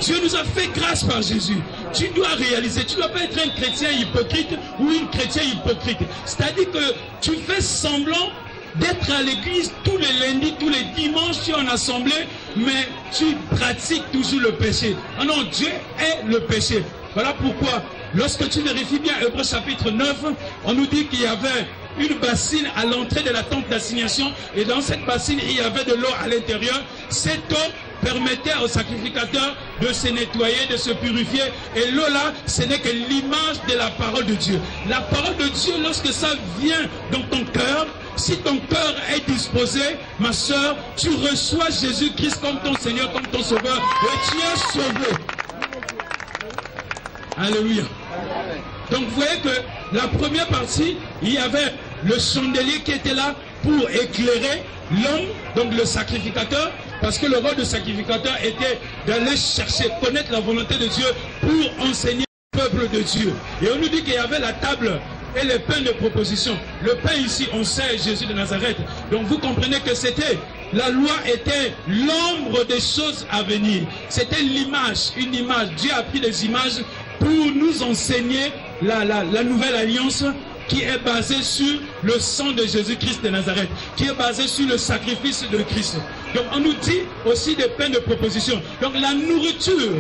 Dieu nous a fait grâce par Jésus. Tu dois réaliser, tu ne dois pas être un chrétien hypocrite ou une chrétienne hypocrite. C'est-à-dire que tu fais semblant d'être à l'église tous les lundis, tous les dimanches, tu es en assemblée, mais tu pratiques toujours le péché. Ah non, Dieu est le péché. Voilà pourquoi, lorsque tu vérifies bien Hébreux chapitre 9, on nous dit qu'il y avait une bassine à l'entrée de la tente d'assignation, et dans cette bassine, il y avait de l'eau à l'intérieur. Cette eau permettait aux sacrificateurs de se nettoyer, de se purifier. Et l'eau là, ce n'est que l'image de la parole de Dieu. La parole de Dieu, lorsque ça vient dans ton cœur, si ton cœur est disposé, ma soeur, tu reçois Jésus-Christ comme ton Seigneur, comme ton Sauveur, et tu es sauvé. Alléluia. Donc vous voyez que la première partie, il y avait le chandelier qui était là pour éclairer l'homme, donc le sacrificateur, parce que le rôle de sacrificateur était d'aller chercher, connaître la volonté de Dieu pour enseigner le peuple de Dieu. Et on nous dit qu'il y avait la table et les pains de proposition. Le pain ici, on sait Jésus de Nazareth. Donc vous comprenez que c'était, la loi était l'ombre des choses à venir. C'était l'image, une image. Dieu a pris des images pour nous enseigner la nouvelle alliance qui est basée sur le sang de Jésus-Christ de Nazareth, qui est basée sur le sacrifice de Christ. Donc on nous dit aussi des pains de proposition. Donc la nourriture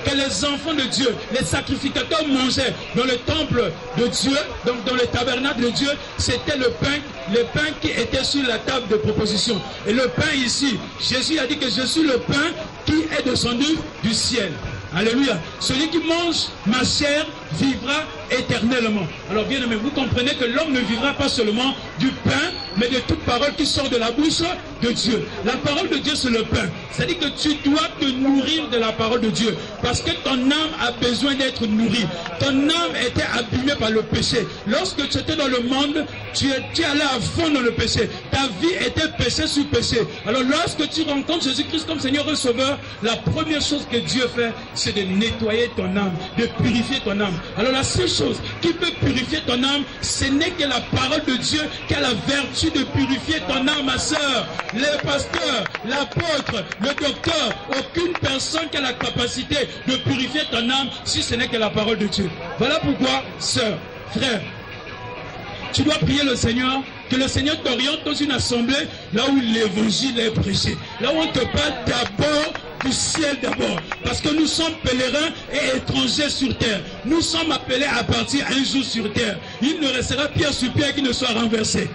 que les enfants de Dieu, les sacrificateurs mangeaient dans le temple de Dieu, donc dans le tabernacle de Dieu, c'était le pain qui était sur la table de proposition. Et le pain ici, Jésus a dit que je suis le pain qui est descendu du ciel. Alléluia. Celui qui mange ma chair vivra éternellement. Alors bien aimé, vous comprenez que l'homme ne vivra pas seulement du pain, mais de toute parole qui sort de la bouche de Dieu. La parole de Dieu, c'est le pain. C'est-à-dire que tu dois te nourrir de la parole de Dieu. Parce que ton âme a besoin d'être nourrie. Ton âme était abîmée par le péché. Lorsque tu étais dans le monde, tu allais à fond dans le péché. Ta vie était péché sur péché. Alors lorsque tu rencontres Jésus-Christ comme Seigneur et Sauveur, la première chose que Dieu fait, c'est de nettoyer ton âme, de purifier ton âme. Alors la seule chose qui peut purifier ton âme, ce n'est que la parole de Dieu qui a la vertu de purifier ton âme, ma soeur. Les pasteurs, l'apôtre, le docteur, aucune personne qui a la capacité de purifier ton âme si ce n'est que la parole de Dieu. Voilà pourquoi, sœur, frère, tu dois prier le Seigneur, que le Seigneur t'oriente dans une assemblée là où l'évangile est prêché, là où on te parle d'abord du ciel d'abord, parce que nous sommes pèlerins et étrangers sur terre. Nous sommes appelés à partir un jour sur terre. Il ne restera pierre sur pierre qui ne soit renversé.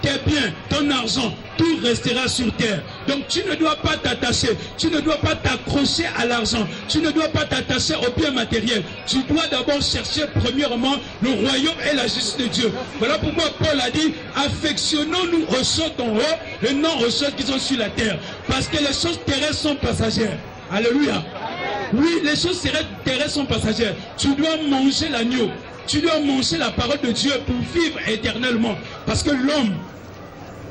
Tes biens, ton argent, tout restera sur terre. Donc tu ne dois pas t'attacher, tu ne dois pas t'accrocher à l'argent, tu ne dois pas t'attacher aux biens matériels. Tu dois d'abord chercher premièrement le royaume et la justice de Dieu. Voilà pourquoi Paul a dit, affectionnons-nous aux choses en haut et non aux choses qui sont sur la terre. Parce que les choses terrestres sont passagères. Alléluia. Oui, les choses terrestres sont passagères. Tu dois manger l'agneau. Tu dois manger la parole de Dieu pour vivre éternellement. Parce que l'homme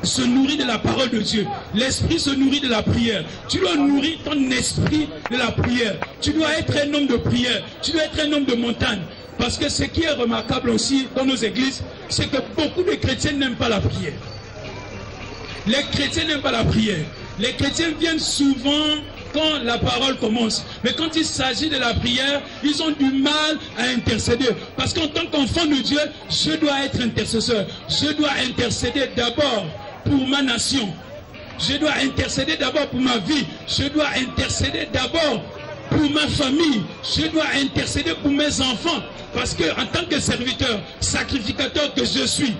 se nourrit de la parole de Dieu. L'esprit se nourrit de la prière. Tu dois nourrir ton esprit de la prière. Tu dois être un homme de prière. Tu dois être un homme de montagne. Parce que ce qui est remarquable aussi dans nos églises, c'est que beaucoup de chrétiens n'aiment pas la prière. Les chrétiens n'aiment pas la prière. Les chrétiens viennent souvent quand la parole commence. Mais quand il s'agit de la prière, ils ont du mal à intercéder. Parce qu'en tant qu'enfant de Dieu, je dois être intercesseur. Je dois intercéder d'abord pour ma nation. Je dois intercéder d'abord pour ma vie. Je dois intercéder d'abord pour ma famille. Je dois intercéder pour mes enfants. Parce que en tant que serviteur, sacrificateur que je suis,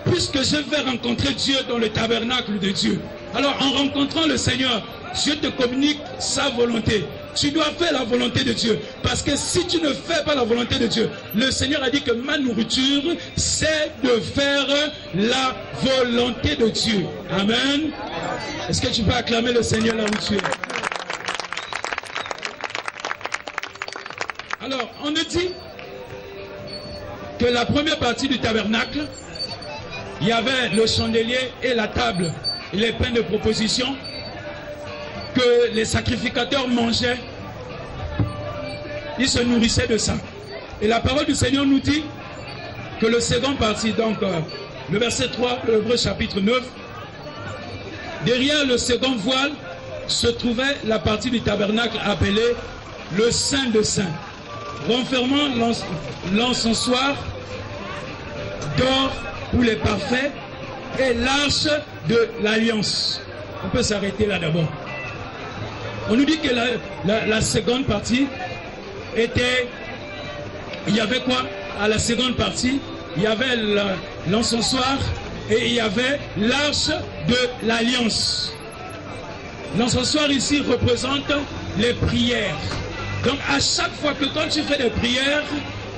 puisque je vais rencontrer Dieu dans le tabernacle de Dieu. Alors en rencontrant le Seigneur, Dieu te communique sa volonté. Tu dois faire la volonté de Dieu. Parce que si tu ne fais pas la volonté de Dieu, le Seigneur a dit que ma nourriture, c'est de faire la volonté de Dieu. Amen. Est-ce que tu peux acclamer le Seigneur là où tu es? Alors, on nous dit que la première partie du tabernacle, il y avait le chandelier et la table, et les pains de proposition que les sacrificateurs mangeaient. Ils se nourrissaient de ça. Et la parole du Seigneur nous dit que le second partie, donc le verset 3, le Hébreux chapitre 9, derrière le second voile se trouvait la partie du tabernacle appelée le Saint de Saints, renfermant l'encensoir d'or pour les parfaits et l'arche de l'alliance. On peut s'arrêter là d'abord. On nous dit que la seconde partie était... Il y avait quoi? À la seconde partie, il y avait l'encensoir et il y avait l'arche de l'alliance. L'encensoir ici représente les prières. Donc à chaque fois que quand tu fais des prières,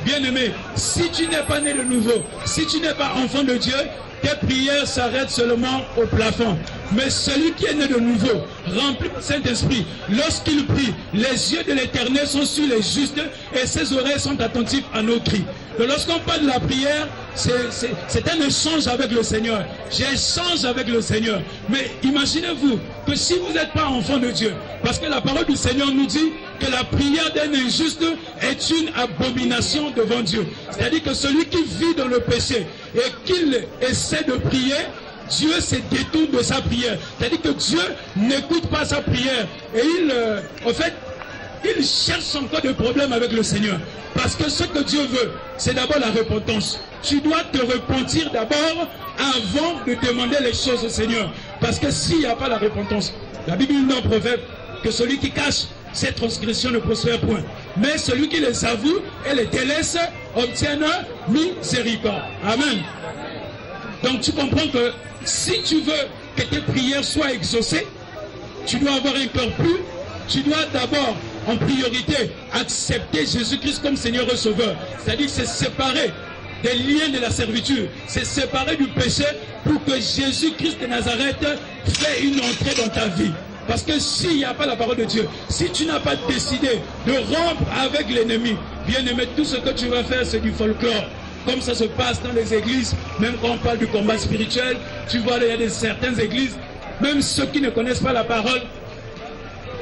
bien-aimé, si tu n'es pas né de nouveau, si tu n'es pas enfant de Dieu, tes prières s'arrêtent seulement au plafond. Mais celui qui est né de nouveau, rempli du Saint-Esprit, lorsqu'il prie, les yeux de l'Éternel sont sur les justes et ses oreilles sont attentives à nos cris. Donc lorsqu'on parle de la prière, c'est un échange avec le Seigneur. J'échange avec le Seigneur. Mais imaginez-vous que si vous n'êtes pas enfant de Dieu, parce que la parole du Seigneur nous dit que la prière d'un injuste est une abomination devant Dieu. C'est-à-dire que celui qui vit dans le péché et qu'il essaie de prier, Dieu se détourne de sa prière. C'est-à-dire que Dieu n'écoute pas sa prière. Et il cherche encore des problèmes avec le Seigneur. Parce que ce que Dieu veut, c'est d'abord la repentance. Tu dois te repentir d'abord avant de demander les choses au Seigneur. Parce que s'il n'y a pas la repentance, la Bible dit dans Proverbe que celui qui cache ses transgressions ne prospère point. Mais celui qui les avoue et les délaisse obtient miséricorde. Amen. Donc tu comprends que si tu veux que tes prières soient exaucées, tu dois avoir un cœur pur. Tu dois d'abord, en priorité, accepter Jésus-Christ comme Seigneur et Sauveur. C'est-à-dire se séparer des liens de la servitude, se séparer du péché pour que Jésus-Christ de Nazareth fait une entrée dans ta vie. Parce que s'il n'y a pas la parole de Dieu, si tu n'as pas décidé de rompre avec l'ennemi, bien aimé, tout ce que tu vas faire, c'est du folklore. Comme ça se passe dans les églises, même quand on parle du combat spirituel, tu vois, il y a certaines églises, même ceux qui ne connaissent pas la parole,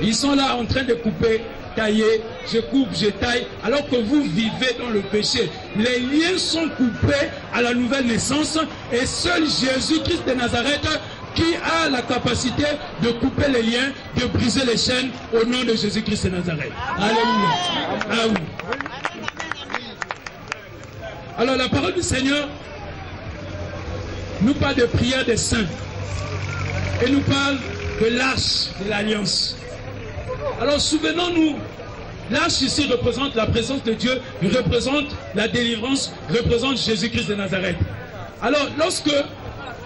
ils sont là en train de couper, tailler, je coupe, je taille, alors que vous vivez dans le péché. Les liens sont coupés à la nouvelle naissance et seul Jésus-Christ de Nazareth qui a la capacité de couper les liens, de briser les chaînes au nom de Jésus-Christ de Nazareth. Alléluia. Ah oui. Alors la parole du Seigneur nous parle de prière des saints et nous parle de l'arche de l'alliance. Alors souvenons-nous, l'arche ici représente la présence de Dieu, représente la délivrance, représente Jésus-Christ de Nazareth. Alors lorsque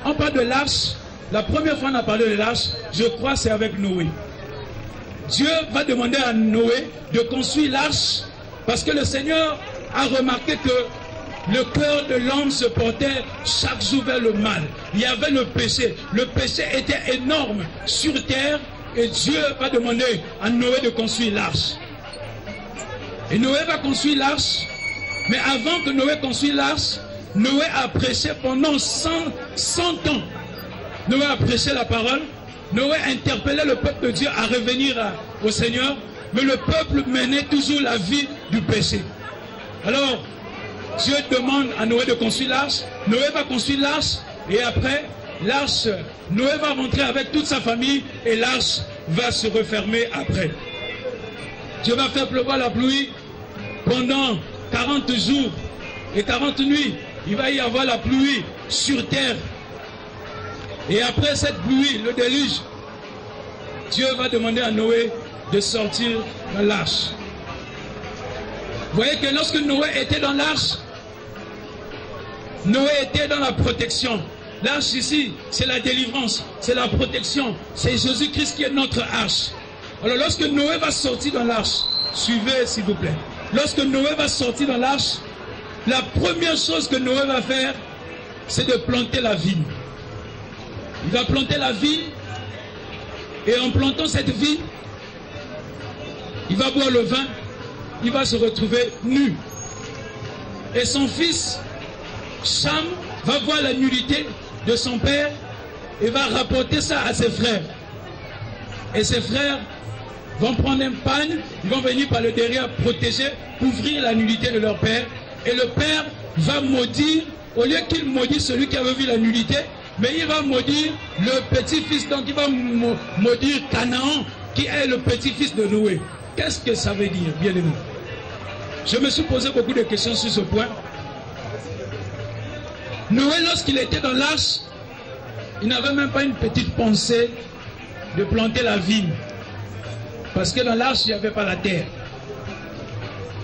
on parle de l'arche, la première fois on a parlé de l'arche, je crois c'est avec Noé. Dieu va demander à Noé de construire l'arche parce que le Seigneur a remarqué que le cœur de l'homme se portait chaque jour vers le mal. Il y avait le péché. Le péché était énorme sur terre et Dieu va demander à Noé de construire l'arche. Et Noé va construire l'arche Mais avant que Noé construise l'arche, Noé a prêché pendant 100 ans. Noé a prêché la parole. Noé interpellait le peuple de Dieu à revenir au Seigneur. Mais le peuple menait toujours la vie du péché. Alors, Dieu demande à Noé de construire l'arche. Noé va construire l'arche. Et après, l'arche, Noé va rentrer avec toute sa famille. Et l'arche va se refermer après. Dieu va faire pleuvoir la pluie pendant 40 jours et 40 nuits. Il va y avoir la pluie sur terre. Et après cette pluie, le déluge, Dieu va demander à Noé de sortir de l'arche. Vous voyez que lorsque Noé était dans l'arche, Noé était dans la protection. L'arche ici, c'est la délivrance, c'est la protection. C'est Jésus-Christ qui est notre arche. Alors lorsque Noé va sortir dans l'arche, suivez s'il vous plaît. Lorsque Noé va sortir dans l'arche, la première chose que Noé va faire, c'est de planter la vigne. Il va planter la vigne, et en plantant cette vigne, il va boire le vin, il va se retrouver nu. Et son fils, Cham, va voir la nudité de son père et va rapporter ça à ses frères. Et ses frères vont prendre un pagne, ils vont venir par le derrière protéger, couvrir la nudité de leur père. Et le père va maudire, au lieu qu'il maudit celui qui avait vu la nudité, mais il va maudire le petit-fils, donc il va maudire Canaan, qui est le petit-fils de Noé. Qu'est-ce que ça veut dire, bien-aimé? Je me suis posé beaucoup de questions sur ce point. Noé, lorsqu'il était dans l'arche, il n'avait même pas une petite pensée de planter la vigne. Parce que dans l'arche, il n'y avait pas la terre.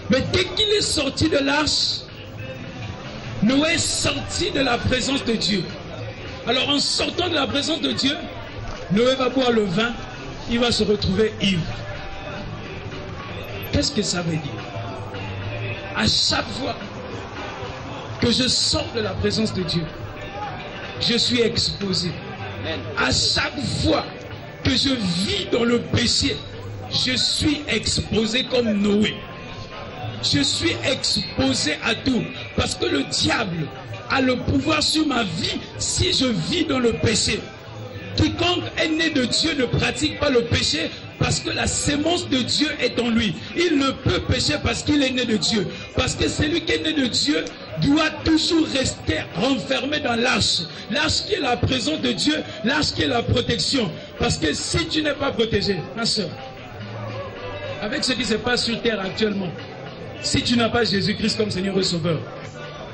Mais dès qu'il est sorti de l'arche, Noé est sorti de la présence de Dieu. Alors en sortant de la présence de Dieu, Noé va boire le vin, il va se retrouver ivre. Qu'est-ce que ça veut dire? À chaque fois que je sors de la présence de Dieu, je suis exposé. À chaque fois que je vis dans le péché, je suis exposé comme Noé. Je suis exposé à tout. Parce que le diable a le pouvoir sur ma vie si je vis dans le péché. Quiconque est né de Dieu ne pratique pas le péché parce que la sémence de Dieu est en lui. Il ne peut pécher parce qu'il est né de Dieu. Parce que celui qui est né de Dieu doit toujours rester renfermé dans l'arche. L'arche qui est la présence de Dieu, l'arche qui est la protection. Parce que si tu n'es pas protégé, ma soeur, avec ce qui se passe sur terre actuellement, si tu n'as pas Jésus-Christ comme Seigneur et Sauveur,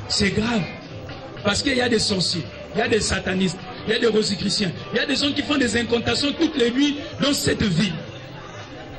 c'est grave. Parce qu'il y a des sorciers, il y a des satanistes, il y a des rosicruciens, il y a des gens qui font des incantations toutes les nuits dans cette ville.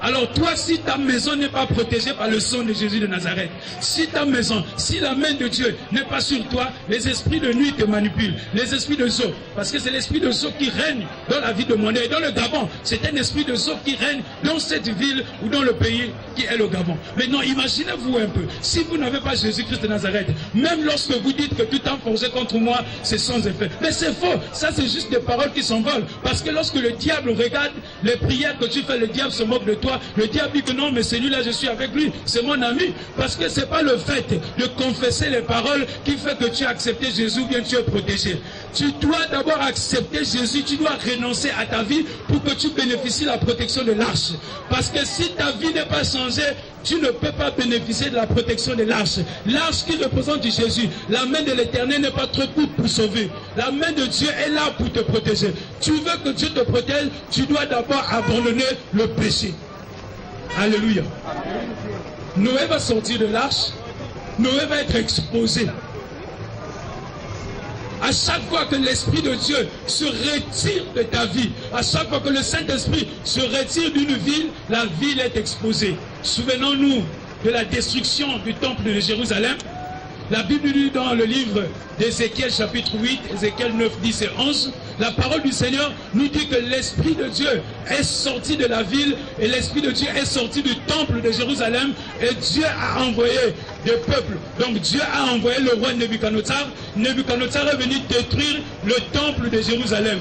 Alors toi, si ta maison n'est pas protégée par le sang de Jésus de Nazareth, si ta maison, si la main de Dieu n'est pas sur toi, les esprits de nuit te manipulent, les esprits de Zo, parce que c'est l'esprit de Zo qui règne dans la vie de Mondé. Et dans le Gabon, c'est un esprit de Zo qui règne dans cette ville ou dans le pays qui est le Gabon. Maintenant, imaginez-vous un peu, si vous n'avez pas Jésus-Christ de Nazareth, même lorsque vous dites que tout temps forgé contre moi, c'est sans effet. Mais c'est faux, ça c'est juste des paroles qui s'envolent. Parce que lorsque le diable regarde les prières que tu fais, le diable se moque de toi. Le diable dit que non, mais celui-là, je suis avec lui, c'est mon ami. Parce que ce n'est pas le fait de confesser les paroles qui fait que tu as accepté Jésus ou bien tu es protégé. Tu dois d'abord accepter Jésus, tu dois renoncer à ta vie pour que tu bénéficies de la protection de l'arche. Parce que si ta vie n'est pas changée, tu ne peux pas bénéficier de la protection de l'arche. L'arche qui représente Jésus, la main de l'Éternel n'est pas trop courte pour sauver. La main de Dieu est là pour te protéger. Tu veux que Dieu te protège, tu dois d'abord abandonner le péché. Alléluia. Noé va sortir de l'arche. Noé va être exposé. À chaque fois que l'Esprit de Dieu se retire de ta vie, à chaque fois que le Saint-Esprit se retire d'une ville, la ville est exposée. Souvenons-nous de la destruction du temple de Jérusalem. La Bible dit dans le livre d'Ézéchiel chapitre 8, Ézéchiel 9, 10 et 11, la parole du Seigneur nous dit que l'Esprit de Dieu est sorti de la ville et l'Esprit de Dieu est sorti du temple de Jérusalem et Dieu a envoyé des peuples. Donc Dieu a envoyé le roi Nebuchadnezzar. Nebuchadnezzar est venu détruire le temple de Jérusalem.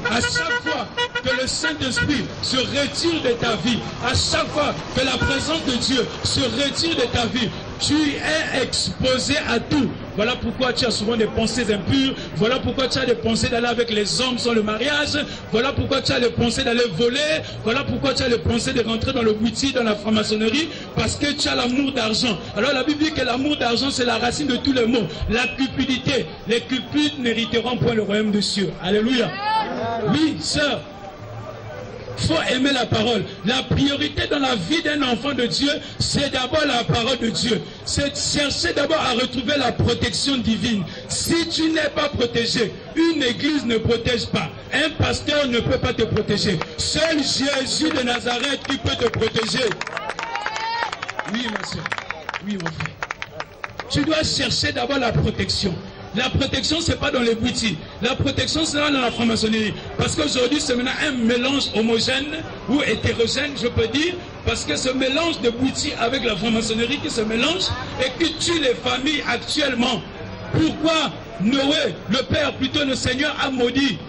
À chaque fois que le Saint-Esprit se retire de ta vie, à chaque fois que la présence de Dieu se retire de ta vie, tu es exposé à tout. Voilà pourquoi tu as souvent des pensées impures. Voilà pourquoi tu as des pensées d'aller avec les hommes sans le mariage. Voilà pourquoi tu as des pensées d'aller voler. Voilà pourquoi tu as les pensées de rentrer dans le witty, dans la franc-maçonnerie, parce que tu as l'amour d'argent. Alors la Bible dit que l'amour d'argent, c'est la racine de tous les maux. La cupidité. Les cupides n'hériteront point le royaume des cieux. Alléluia. Oui, sœur. Il faut aimer la parole. La priorité dans la vie d'un enfant de Dieu, c'est d'abord la parole de Dieu. C'est chercher d'abord à retrouver la protection divine. Si tu n'es pas protégé, une église ne protège pas. Un pasteur ne peut pas te protéger. Seul Jésus de Nazareth qui peut te protéger. Oui, ma soeur. Oui, mon frère. Tu dois chercher d'abord la protection. La protection, ce n'est pas dans les boutiques. La protection, c'est dans la franc-maçonnerie. Parce qu'aujourd'hui, c'est maintenant un mélange homogène ou hétérogène, je peux dire, parce que ce mélange de boutiques avec la franc-maçonnerie qui se mélange et qui tue les familles actuellement. Pourquoi Noé, le père, plutôt le Seigneur, a maudit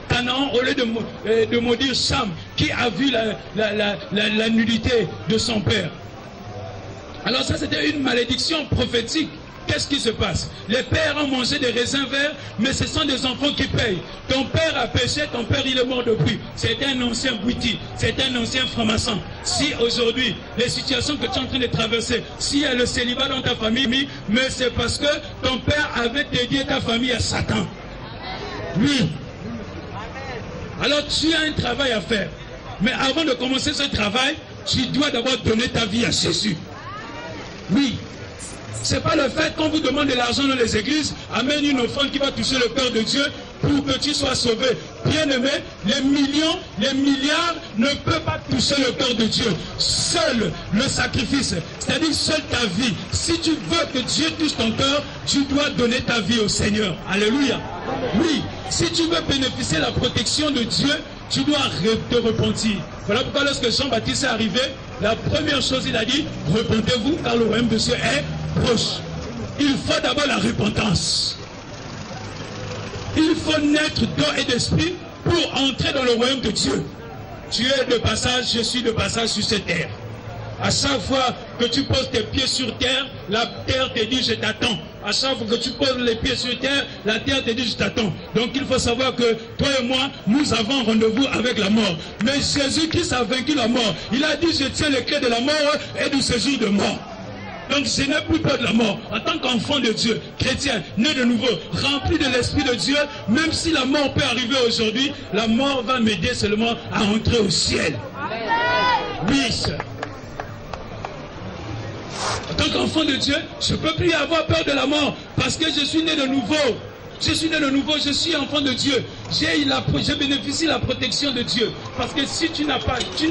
Canaan au lieu de maudire Cham, qui a vu la nudité de son père? Alors ça, c'était une malédiction prophétique. Qu'est-ce qui se passe? Les pères ont mangé des raisins verts, mais ce sont des enfants qui payent. Ton père a péché, ton père il est mort depuis. C'est un ancien bouti, c'est un ancien franc-maçon. Si aujourd'hui, les situations que tu es en train de traverser, s'il y a le célibat dans ta famille, mais c'est parce que ton père avait dédié ta famille à Satan. Oui. Alors tu as un travail à faire. Mais avant de commencer ce travail, tu dois d'abord donner ta vie à Jésus. Oui. Ce n'est pas le fait qu'on vous demande de l'argent dans les églises, amène une offrande qui va toucher le cœur de Dieu pour que tu sois sauvé. Bien-aimé, les millions, les milliards ne peuvent pas toucher le cœur de Dieu. Seul le sacrifice, c'est-à-dire seule ta vie. Si tu veux que Dieu touche ton cœur, tu dois donner ta vie au Seigneur. Alléluia. Oui, si tu veux bénéficier de la protection de Dieu, tu dois te repentir. Voilà pourquoi lorsque Jean-Baptiste est arrivé, la première chose il a dit, repentez-vous car le royaume de Dieu est proche. Il faut d'abord la repentance. Il faut naître d'eau et d'esprit pour entrer dans le royaume de Dieu. Tu es de passage, je suis de passage sur cette terre. À chaque fois que tu poses tes pieds sur terre, la terre te dit je t'attends. À chaque fois que tu poses les pieds sur terre, la terre te dit je t'attends. Donc il faut savoir que toi et moi, nous avons rendez-vous avec la mort. Mais Jésus-Christ a vaincu la mort. Il a dit je tiens les clés de la mort et du séjour de mort. Donc je n'ai plus peur de la mort. En tant qu'enfant de Dieu, chrétien, né de nouveau, rempli de l'Esprit de Dieu, même si la mort peut arriver aujourd'hui, la mort va m'aider seulement à entrer au ciel. Oui, sœur. En tant qu'enfant de Dieu, je ne peux plus avoir peur de la mort parce que je suis né de nouveau. Je suis né de nouveau, je suis enfant de Dieu. Je bénéficie de la protection de Dieu. Parce que si tu n'es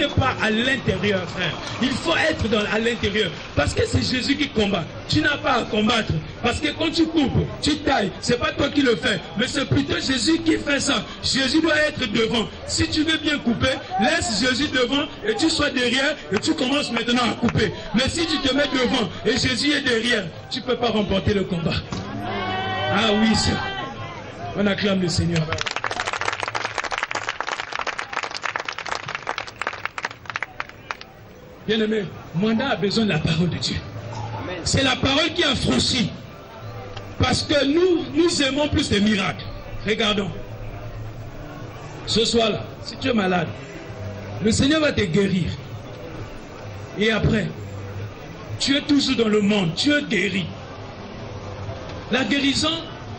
pas à l'intérieur, frère, il faut être à l'intérieur. Parce que c'est Jésus qui combat. Tu n'as pas à combattre. Parce que quand tu coupes, tu tailles, ce n'est pas toi qui le fais, mais c'est plutôt Jésus qui fait ça. Jésus doit être devant. Si tu veux bien couper, laisse Jésus devant et tu sois derrière et tu commences maintenant à couper. Mais si tu te mets devant et Jésus est derrière, tu ne peux pas remporter le combat. Ah oui, c'est... On acclame le Seigneur. Bien-aimé, Mwanda a besoin de la parole de Dieu. C'est la parole qui a franchi. Parce que nous aimons plus les miracles. Regardons. Ce soir-là, si tu es malade, le Seigneur va te guérir. Et après, tu es toujours dans le monde, tu es guéri. La guérison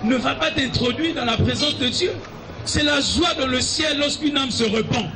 ne va pas t'introduire dans la présence de Dieu. C'est la joie dans le ciel lorsqu'une âme se repent.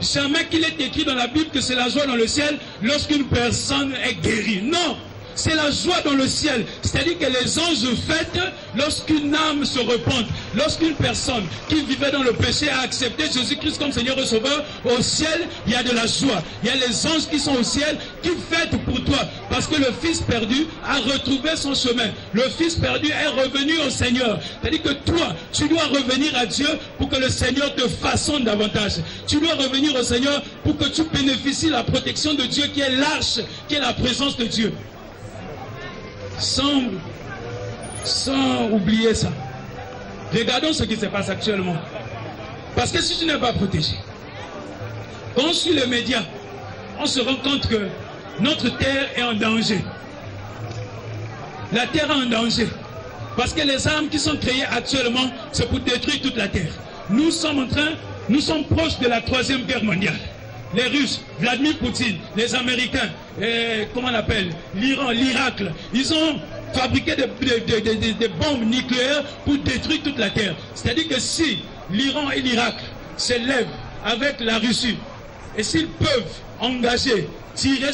Jamais qu'il est écrit dans la Bible que c'est la joie dans le ciel lorsqu'une personne est guérie. Non, c'est la joie dans le ciel. C'est-à-dire que les anges fêtent lorsqu'une âme se repent. Lorsqu'une personne qui vivait dans le péché a accepté Jésus-Christ comme Seigneur et Sauveur, au ciel, il y a de la joie. Il y a les anges qui sont au ciel qui fêtent pour toi. Parce que le Fils perdu a retrouvé son chemin. Le Fils perdu est revenu au Seigneur. C'est-à-dire que toi, tu dois revenir à Dieu pour que le Seigneur te façonne davantage. Tu dois revenir au Seigneur pour que tu bénéficies de la protection de Dieu qui est l'arche, qui est la présence de Dieu. Sans oublier ça. Regardons ce qui se passe actuellement. Parce que si tu n'es pas protégé, quand on suit les médias, on se rend compte que notre terre est en danger. La terre est en danger. Parce que les armes qui sont créées actuellement, c'est pour détruire toute la terre. Nous sommes proches de la 3e guerre mondiale. Les Russes, Vladimir Poutine, les Américains, comment on appelle, l'Iran, l'Irak, ils ont fabriqué des bombes nucléaires pour détruire toute la terre. C'est-à-dire que si l'Iran et l'Irak se lèvent avec la Russie, et s'ils peuvent engager, tirer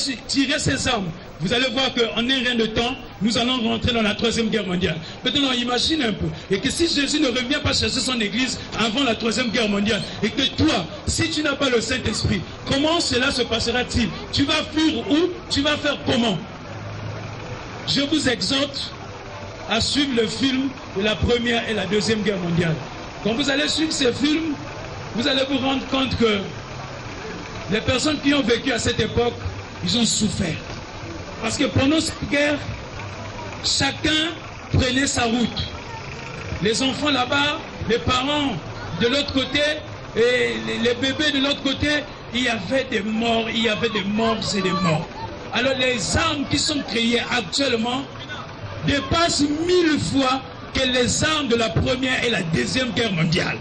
ces armes, vous allez voir qu'en un rien de temps, nous allons rentrer dans la 3e guerre mondiale. Maintenant, imagine un peu. Et que si Jésus ne revient pas chercher son église avant la 3e guerre mondiale, et que toi, si tu n'as pas le Saint-Esprit, comment cela se passera-t-il? Tu vas fuir où? Tu vas faire comment? Je vous exhorte à suivre le film de la 1re et la 2e guerre mondiale. Quand vous allez suivre ces films, vous allez vous rendre compte que les personnes qui ont vécu à cette époque, ils ont souffert. Parce que pendant cette guerre, chacun prenait sa route. Les enfants là-bas, les parents de l'autre côté, et les bébés de l'autre côté, il y avait des morts, il y avait des morts et des morts. Alors les armes qui sont créées actuellement dépassent 1000 fois que les armes de la 1re et la 2e guerre mondiale.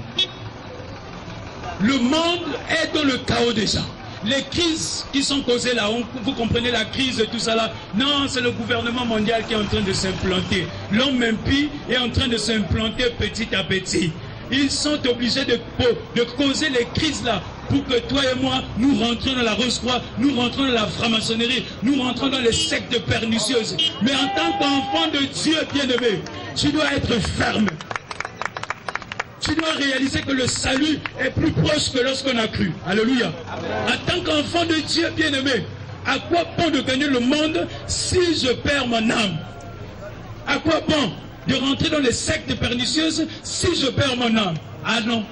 Le monde est dans le chaos déjà. Les crises qui sont causées là, vous comprenez la crise de tout ça là. Non, c'est le gouvernement mondial qui est en train de s'implanter. L'homme impie est en train de s'implanter petit à petit. Ils sont obligés de causer les crises là pour que toi et moi, nous rentrions dans la Rose-Croix, nous rentrons dans la franc-maçonnerie, nous rentrons dans les sectes pernicieuses. Mais en tant qu'enfant de Dieu bien-aimé, tu dois être ferme. Tu dois réaliser que le salut est plus proche que lorsqu'on a cru. Alléluia. En tant qu'enfant de Dieu bien-aimé, à quoi bon de gagner le monde si je perds mon âme? À quoi bon de rentrer dans les sectes pernicieuses si je perds mon âme? Ah non,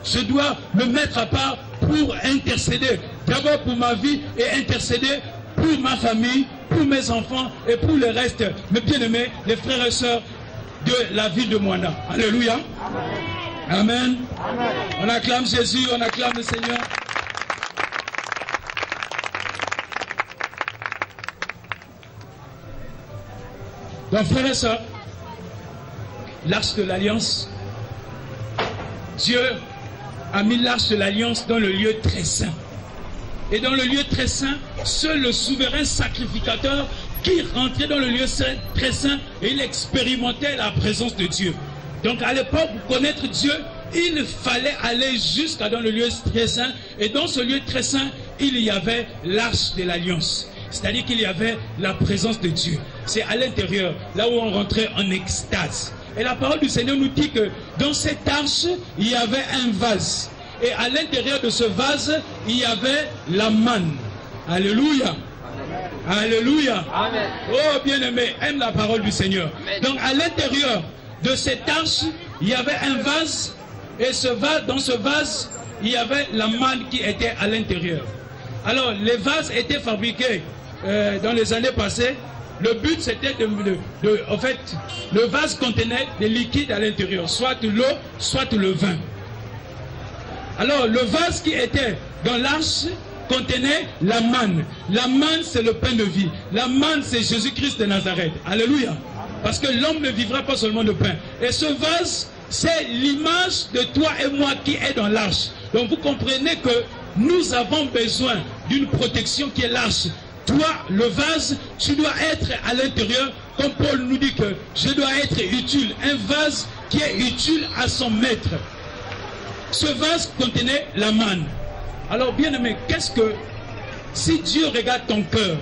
je dois me mettre à part pour intercéder. D'abord pour ma vie et intercéder pour ma famille, pour mes enfants et pour le reste. Mes bien-aimés, les frères et sœurs de la ville de Moana. Alléluia. Amen. Amen. On acclame Jésus, on acclame le Seigneur. Donc frères et sœurs, l'arche de l'alliance, Dieu a mis l'arche de l'alliance dans le lieu très saint. Et dans le lieu très saint, seul le souverain sacrificateur qui rentrait dans le lieu très saint et il expérimentait la présence de Dieu. Donc à l'époque, pour connaître Dieu, il fallait aller jusqu'à dans le lieu très saint. Et dans ce lieu très saint, il y avait l'arche de l'alliance. C'est-à-dire qu'il y avait la présence de Dieu. C'est à l'intérieur, là où on rentrait en extase. Et la parole du Seigneur nous dit que dans cette arche, il y avait un vase. Et à l'intérieur de ce vase, il y avait la manne. Alléluia. Alléluia. Amen. Oh bien-aimé, aime la parole du Seigneur. Amen. Donc à l'intérieur de cette arche, il y avait un vase. Et dans ce vase, il y avait la manne qui était à l'intérieur. Alors les vases étaient fabriqués dans les années passées. Le but c'était en fait, le vase contenait des liquides à l'intérieur, soit l'eau, soit le vin. Alors le vase qui était dans l'arche contenait la manne. La manne c'est le pain de vie. La manne c'est Jésus-Christ de Nazareth. Alléluia. Parce que l'homme ne vivra pas seulement de pain. Et ce vase, c'est l'image de toi et moi qui est dans l'arche. Donc vous comprenez que nous avons besoin d'une protection qui est l'arche. Toi, le vase, tu dois être à l'intérieur, comme Paul nous dit que je dois être utile. Un vase qui est utile à son maître. Ce vase contenait la manne. Alors bien aimé, qu'est-ce que, si Dieu regarde ton cœur,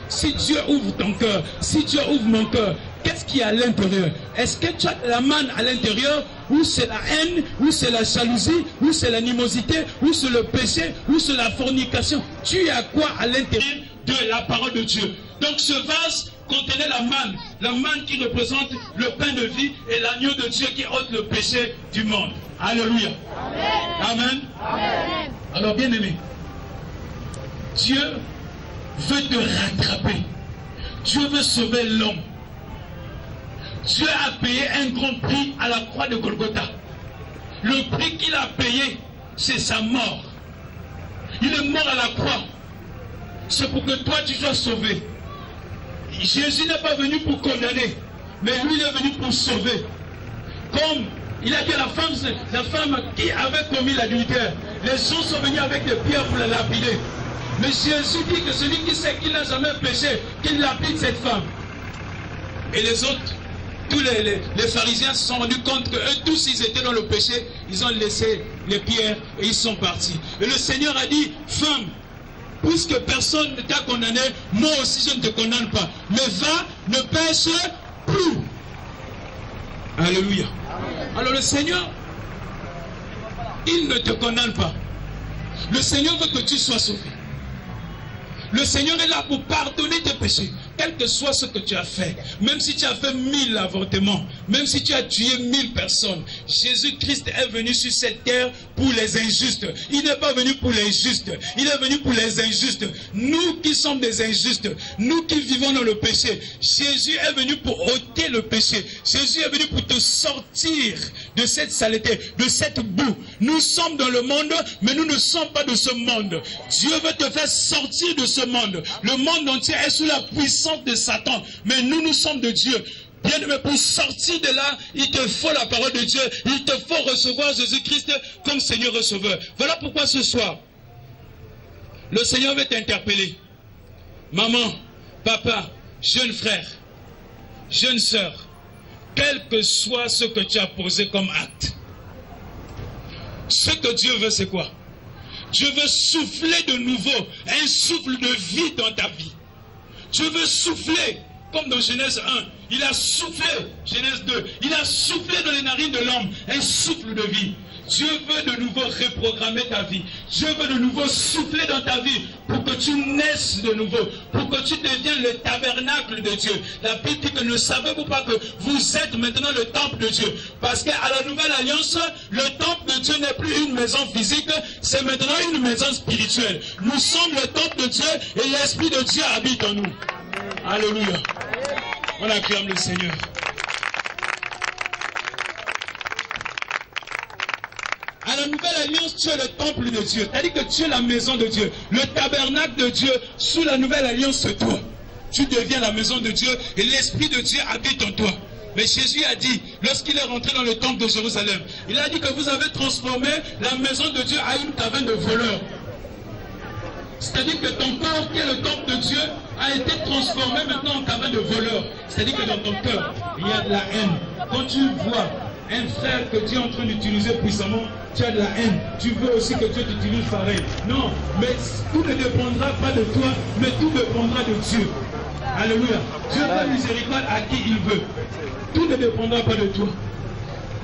si Dieu ouvre ton cœur, si Dieu ouvre mon cœur, qu'est-ce qu'il y a à l'intérieur? Est-ce que tu as la manne à l'intérieur, ou c'est la haine, ou c'est la jalousie, ou c'est l'animosité, ou c'est le péché, ou c'est la fornication? Tu as quoi à l'intérieur de la parole de Dieu? Donc ce vase contenait la manne qui représente le pain de vie et l'agneau de Dieu qui ôte le péché du monde. Alléluia. Amen. Amen. Alors bien aimé, Dieu veut te rattraper. Dieu veut sauver l'homme. Dieu a payé un grand prix à la croix de Golgotha. Le prix qu'il a payé, c'est sa mort. Il est mort à la croix. C'est pour que toi tu sois sauvé. Jésus n'est pas venu pour condamner, mais lui il est venu pour sauver. Comme il a dit à la femme qui avait commis l'adultère, les gens sont venus avec des pierres pour la lapider. Mais Jésus dit que celui qui sait qu'il n'a jamais péché, qu'il lapide cette femme. Et les autres, tous les pharisiens se sont rendus compte qu'eux tous ils étaient dans le péché, ils ont laissé les pierres et ils sont partis. Et le Seigneur a dit, femme, puisque personne ne t'a condamné, moi aussi je ne te condamne pas. Mais va, ne pêche plus. Alléluia. Alors le Seigneur, il ne te condamne pas. Le Seigneur veut que tu sois sauvé. Le Seigneur est là pour pardonner tes péchés, quel que soit ce que tu as fait. Même si tu as fait 1000 avortements, même si tu as tué 1000 personnes, Jésus-Christ est venu sur cette terre pour les injustes. Il n'est pas venu pour les justes, il est venu pour les injustes. Nous qui sommes des injustes, nous qui vivons dans le péché, Jésus est venu pour ôter le péché. Jésus est venu pour te sortir de cette saleté, de cette boue. Nous sommes dans le monde, mais nous ne sommes pas de ce monde. Dieu veut te faire sortir de ce monde. Le monde entier est sous la puissance de Satan, mais nous sommes de Dieu. Bien-aimé, pour sortir de là, il te faut la parole de Dieu, il te faut recevoir Jésus-Christ comme Seigneur receveur. Voilà pourquoi ce soir, le Seigneur veut t'interpeller. Maman, papa, jeune frère, jeune sœur, quel que soit ce que tu as posé comme acte, ce que Dieu veut, c'est quoi? Dieu veut souffler de nouveau, un souffle de vie dans ta vie. Dieu veut souffler, comme dans Genèse 1, il a soufflé, Genèse 2, il a soufflé dans les narines de l'homme, un souffle de vie. Dieu veut de nouveau reprogrammer ta vie. Dieu veut de nouveau souffler dans ta vie pour que tu naisses de nouveau, pour que tu deviennes le tabernacle de Dieu. La Bible dit que ne savez-vous pas que vous êtes maintenant le temple de Dieu? Parce qu'à la nouvelle alliance, le temple de Dieu n'est plus une maison physique, c'est maintenant une maison spirituelle. Nous sommes le temple de Dieu et l'Esprit de Dieu habite en nous. Alléluia. On acclame le Seigneur. À la nouvelle alliance, tu es le temple de Dieu. C'est-à-dire que tu es la maison de Dieu. Le tabernacle de Dieu, sous la nouvelle alliance, c'est toi. Tu deviens la maison de Dieu et l'Esprit de Dieu habite en toi. Mais Jésus a dit, lorsqu'il est rentré dans le temple de Jérusalem, il a dit que vous avez transformé la maison de Dieu en une caverne de voleurs. C'est-à-dire que ton corps, qui est le temple de Dieu, a été transformé maintenant en caverne de voleurs. C'est-à-dire que dans ton cœur, il y a de la haine. Quand tu vois un frère que Dieu est en train d'utiliser puissamment, tu as de la haine. Tu veux aussi que Dieu t'utilise pareil. Non, mais tout ne dépendra pas de toi, mais tout dépendra de Dieu. Alléluia. Dieu fait miséricorde à qui il veut. Tout ne dépendra pas de toi.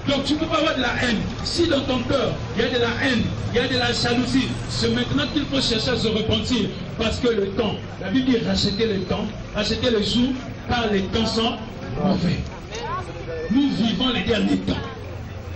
Donc tu ne peux pas avoir de la haine. Si dans ton cœur, il y a de la haine, il y a de la jalousie, c'est maintenant qu'il faut chercher à se repentir. Parce que le temps, la Bible dit racheter le temps, racheter les jours, car les temps sont mauvais. Nous vivons les derniers temps.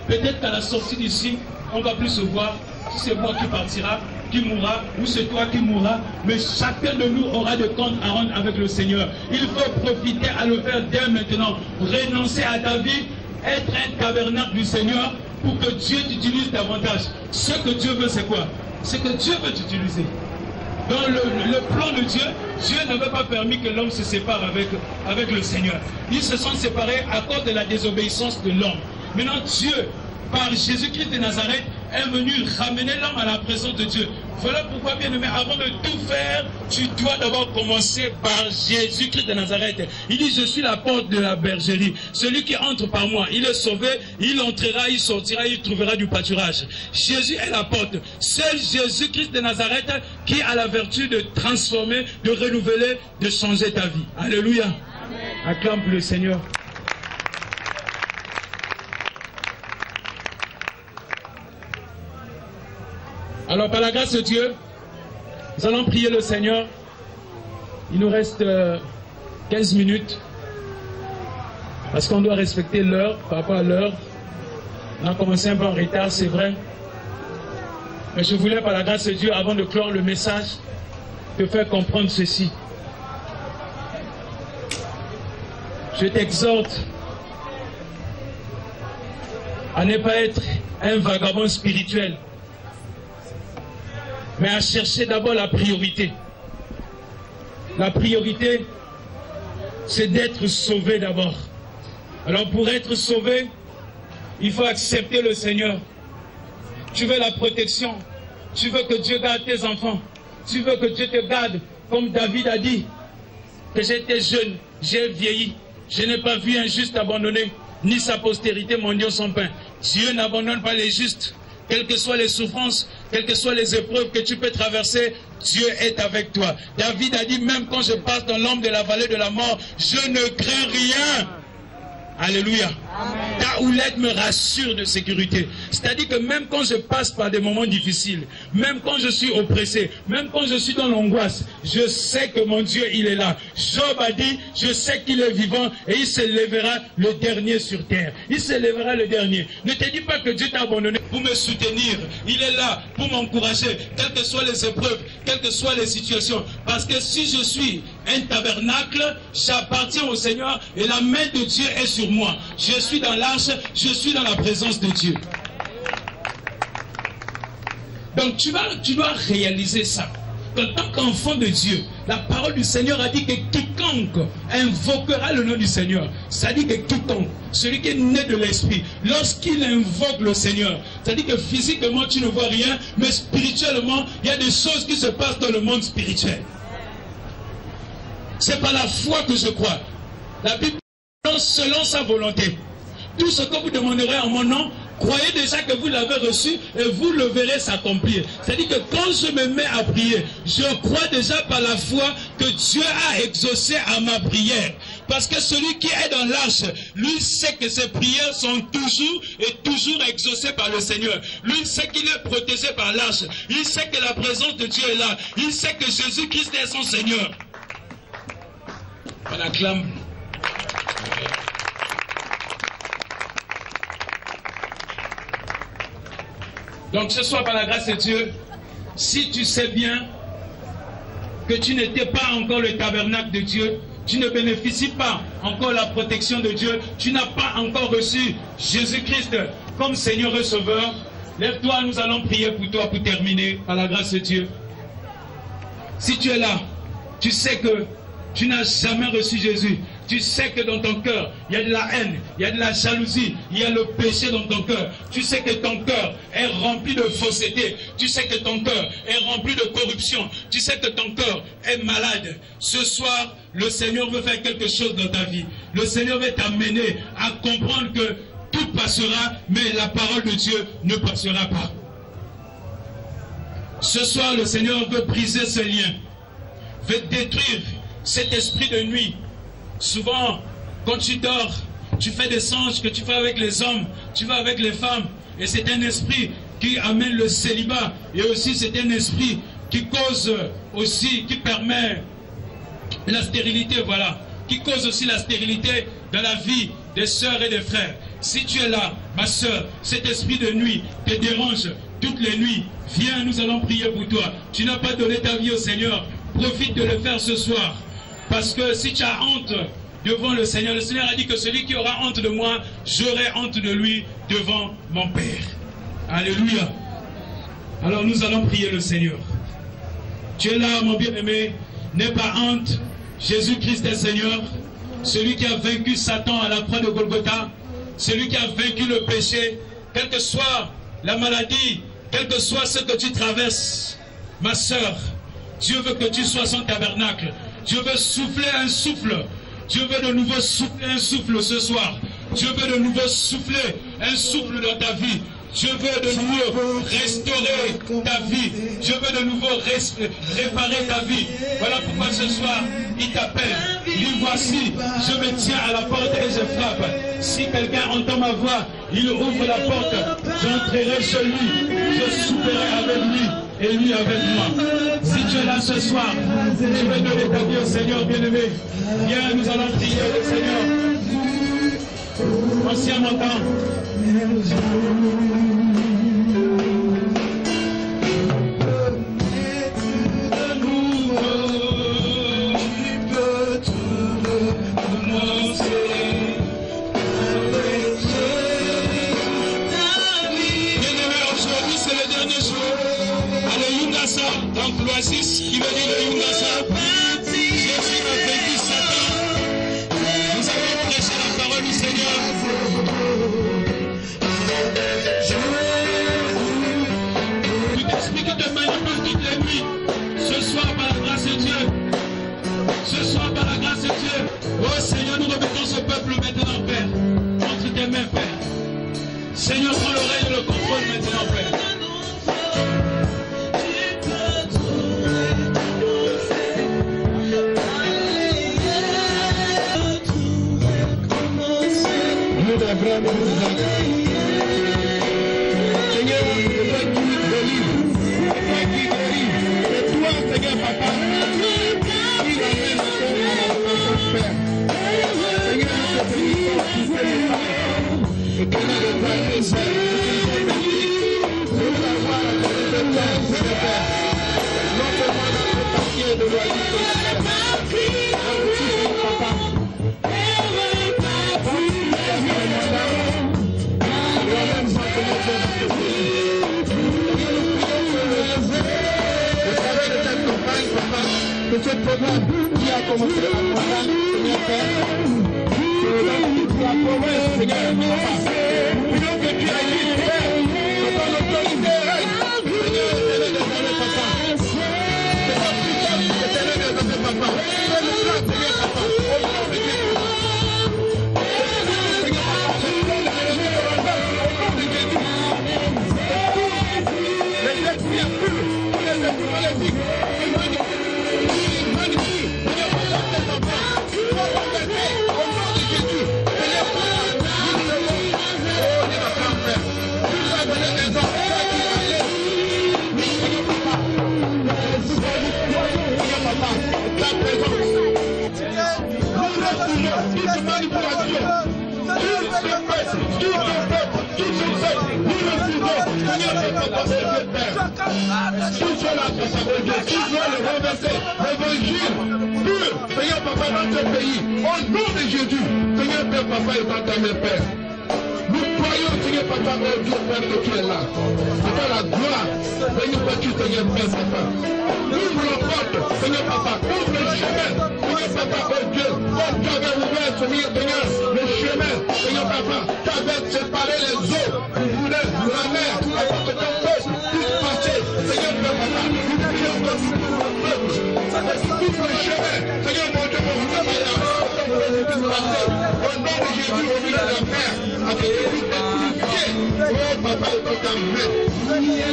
Peut-être qu'à la sortie d'ici, on ne va plus se voir. Si c'est moi qui partira, qui mourra, ou c'est toi qui mourras, mais chacun de nous aura des comptes à rendre avec le Seigneur. Il faut profiter à le faire dès maintenant. Renoncer à ta vie, être un tabernacle du Seigneur pour que Dieu t'utilise davantage. Ce que Dieu veut, c'est quoi? C'est que Dieu veut t'utiliser. Dans le plan de Dieu, Dieu n'avait pas permis que l'homme se sépare avec le Seigneur. Ils se sont séparés à cause de la désobéissance de l'homme. Maintenant, Dieu, par Jésus-Christ de Nazareth, est venu ramener l'homme à la présence de Dieu. Voilà pourquoi, bien aimé, avant de tout faire, tu dois d'abord commencer par Jésus-Christ de Nazareth. Il dit, je suis la porte de la bergerie. Celui qui entre par moi, il est sauvé, il entrera, il sortira, il trouvera du pâturage. Jésus est la porte. Seul Jésus-Christ de Nazareth qui a la vertu de transformer, de renouveler, de changer ta vie. Alléluia. Acclame le Seigneur. Alors, par la grâce de Dieu, nous allons prier le Seigneur. Il nous reste 15 minutes. Parce qu'on doit respecter l'heure, par rapport à l'heure. On a commencé un peu en retard, c'est vrai. Mais je voulais, par la grâce de Dieu, avant de clore le message, te faire comprendre ceci. Je t'exhorte à ne pas être un vagabond spirituel, mais à chercher d'abord la priorité. La priorité, c'est d'être sauvé d'abord. Alors pour être sauvé, il faut accepter le Seigneur. Tu veux la protection. Tu veux que Dieu garde tes enfants. Tu veux que Dieu te garde. Comme David a dit, que j'étais jeune, j'ai vieilli. Je n'ai pas vu un juste abandonné, ni sa postérité mendiant son pain. Dieu n'abandonne pas les justes. Quelles que soient les souffrances, quelles que soient les épreuves que tu peux traverser, Dieu est avec toi. David a dit, même quand je passe dans l'ombre de la vallée de la mort, je ne crains rien. Alléluia. Ta houlette me rassure de sécurité. C'est-à-dire que même quand je passe par des moments difficiles, même quand je suis oppressé, même quand je suis dans l'angoisse, je sais que mon Dieu, il est là. Job a dit, je sais qu'il est vivant et il se lèvera le dernier sur terre. Il se lèvera le dernier. Ne te dis pas que Dieu t'a abandonné pour me soutenir. Il est là pour m'encourager, quelles que soient les épreuves, quelles que soient les situations. Parce que si je suis un tabernacle, j'appartiens au Seigneur et la main de Dieu est sur moi. Je suis dans l'arche, je suis dans la présence de Dieu. Donc tu dois réaliser ça. En tant qu'enfant de Dieu, la parole du Seigneur a dit que quiconque invoquera le nom du Seigneur, ça dit que quiconque, celui qui est né de l'esprit, lorsqu'il invoque le Seigneur, ça dit que physiquement tu ne vois rien, mais spirituellement, il y a des choses qui se passent dans le monde spirituel. C'est par la foi que je crois. La Bible dit selon sa volonté. Tout ce que vous demanderez en mon nom, croyez déjà que vous l'avez reçu et vous le verrez s'accomplir. C'est-à-dire que quand je me mets à prier, je crois déjà par la foi que Dieu a exaucé à ma prière. Parce que celui qui est dans l'arche, lui sait que ses prières sont toujours et toujours exaucées par le Seigneur. Lui sait qu'il est protégé par l'arche. Il sait que la présence de Dieu est là. Il sait que Jésus-Christ est son Seigneur. On acclame. Donc ce soir, par la grâce de Dieu, si tu sais bien que tu n'étais pas encore le tabernacle de Dieu, tu ne bénéficies pas encore la protection de Dieu, tu n'as pas encore reçu Jésus-Christ comme Seigneur et Sauveur, lève-toi, nous allons prier pour toi pour terminer, par la grâce de Dieu. Si tu es là, tu sais que tu n'as jamais reçu Jésus. Tu sais que dans ton cœur, il y a de la haine, il y a de la jalousie, il y a le péché dans ton cœur. Tu sais que ton cœur est rempli de fausseté. Tu sais que ton cœur est rempli de corruption. Tu sais que ton cœur est malade. Ce soir, le Seigneur veut faire quelque chose dans ta vie. Le Seigneur veut t'amener à comprendre que tout passera, mais la parole de Dieu ne passera pas. Ce soir, le Seigneur veut briser ce lien, veut détruire cet esprit de nuit. Souvent, quand tu dors, tu fais des songes que tu fais avec les hommes, tu vas avec les femmes, et c'est un esprit qui amène le célibat, et aussi c'est un esprit qui cause aussi, qui permet la stérilité, voilà, qui cause aussi la stérilité dans la vie des sœurs et des frères. Si tu es là, ma sœur, cet esprit de nuit te dérange toutes les nuits, viens, nous allons prier pour toi. Tu n'as pas donné ta vie au Seigneur, profite de le faire ce soir. Parce que si tu as honte devant le Seigneur a dit que celui qui aura honte de moi, j'aurai honte de lui devant mon Père. Alléluia. Alors nous allons prier le Seigneur. Tu es là, mon bien-aimé, n'aie pas honte. Jésus-Christ est Seigneur. Celui qui a vaincu Satan à la croix de Golgotha. Celui qui a vaincu le péché. Quelle que soit la maladie, quel que soit ce que tu traverses, ma sœur, Dieu veut que tu sois son tabernacle. Dieu veut souffler un souffle. Dieu veut de nouveau souffler un souffle ce soir. Dieu veut de nouveau souffler un souffle dans ta vie. Dieu veut de nouveau restaurer ta vie. Dieu veut de nouveau réparer ta vie. Voilà pourquoi ce soir, il t'appelle. Il dit, voici, je me tiens à la porte et je frappe. Si quelqu'un entend ma voix, il ouvre la porte. J'entrerai chez lui. Je soufflerai avec lui. Et lui avec moi. Si tu es là ce soir, je vais donner ta vie au Seigneur bien-aimé. Viens, nous allons prier le Seigneur. Ancien montant. Donc l'oasis qui veut dire le Yungasa, Jésus a vaincu Satan. Nous avons prêché la parole du Seigneur. Ce soir, par la grâce de Dieu, oh Seigneur, nous remettons ce peuple maintenant, Père, entre tes mains, Père. Seigneur, prends le règne et le contrôle maintenant, Père. Nous devons nous Seigneur, c'est toi qui délivre, c'est toi qui guéris, c'est toi, Seigneur Papa, qui ramène encore à la présence, Père. Seigneur, nous te bénissons pour ces messages. Et que nous devons faire, nous avoir la connaissance de Père. Non seulement de ce papier de loyauté, Seigneur Papa. Que ce programme qui a commencé à Rwanda, Seigneur Père, c'est là pour la province, Seigneur Papa. Prions que tu ailles, Père, que ton autorité règne, Seigneur, éternel des années, Papa. C'est la puissance, éternel des années, Papa. Fais le plan, Seigneur Papa, au nom de Jésus. Seigneur Papa, je donne le Seigneur de Rwanda, au nom de Jésus. Les esprits impurs, tous les esprits maléfiques, Seigneur Papa, dans ce pays, au nom de Jésus, Seigneur Père Papa est dans ta main, Père. Nous croyons, Seigneur Papa, oh Dieu Père, que tu es là. C'est pas la gloire, Seigneur Seigneur Père Papa. Ouvre la porte, Seigneur Papa, ouvre le chemin, Seigneur Papa, oh Dieu, comme tu avais ouvert, Seigneur, le chemin, Seigneur Papa, tu avais séparé les eaux, tu voulais la mer, afin que ton peuple puisse passer, Seigneur Père Papa, nous prions comme nous le peuple. Ouvre le chemin, Seigneur mon Dieu, mon Dieu, au nom de Jésus, au milieu de la mer, avec les vies purifiées, oh Papa, et ton amour. Je n'ai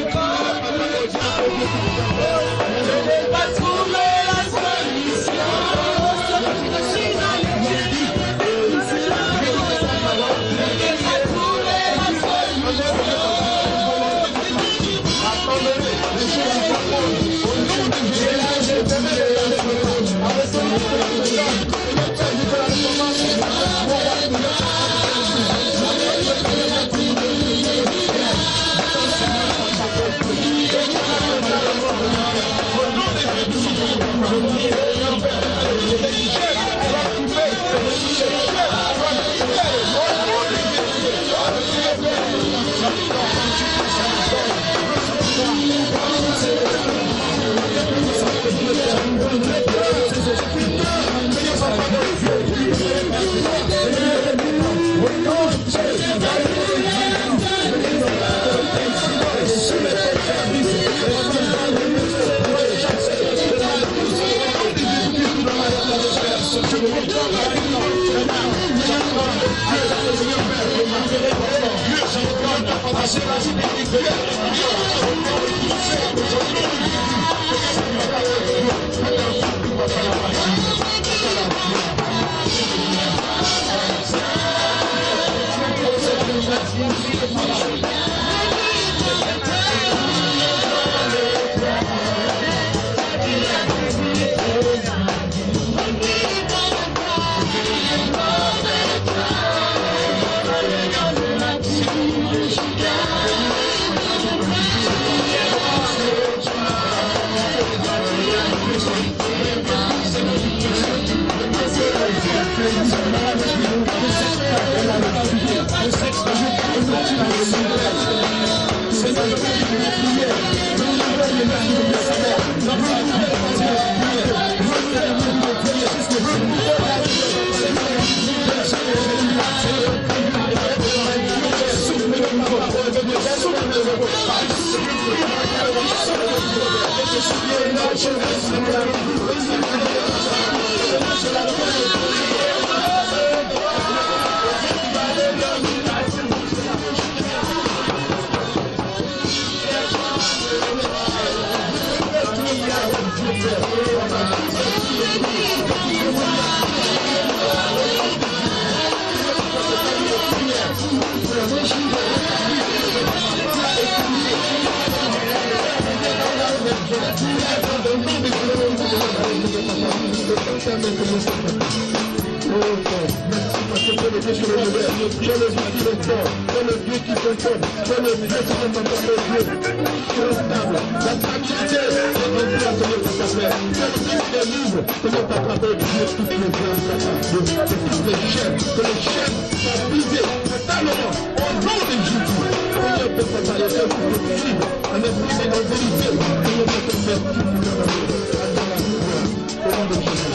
pas trouvé la solution. Je suis allé ta main commence à partir. Oh Père, merci parce que tu es le Dieu sur le modèle, tu es le Dieu qui est fort, tu es le Dieu qui fonctionne, tu es le Dieu qui ne t'entend pas le Dieu. Tu es stable, la stabilité, c'est un Dieu à tenir dans ta main. Tu es le Dieu qui est libre, comment t'attraper de Dieu toutes les viandes, de toutes les chaînes, que les chaînes soient brisées totalement, au nom de Jésus. Priez pour ta taille, pour le libre, en esprit et en vérité, priez pour te faire tout le monde à la gloire, au nom de Jésus.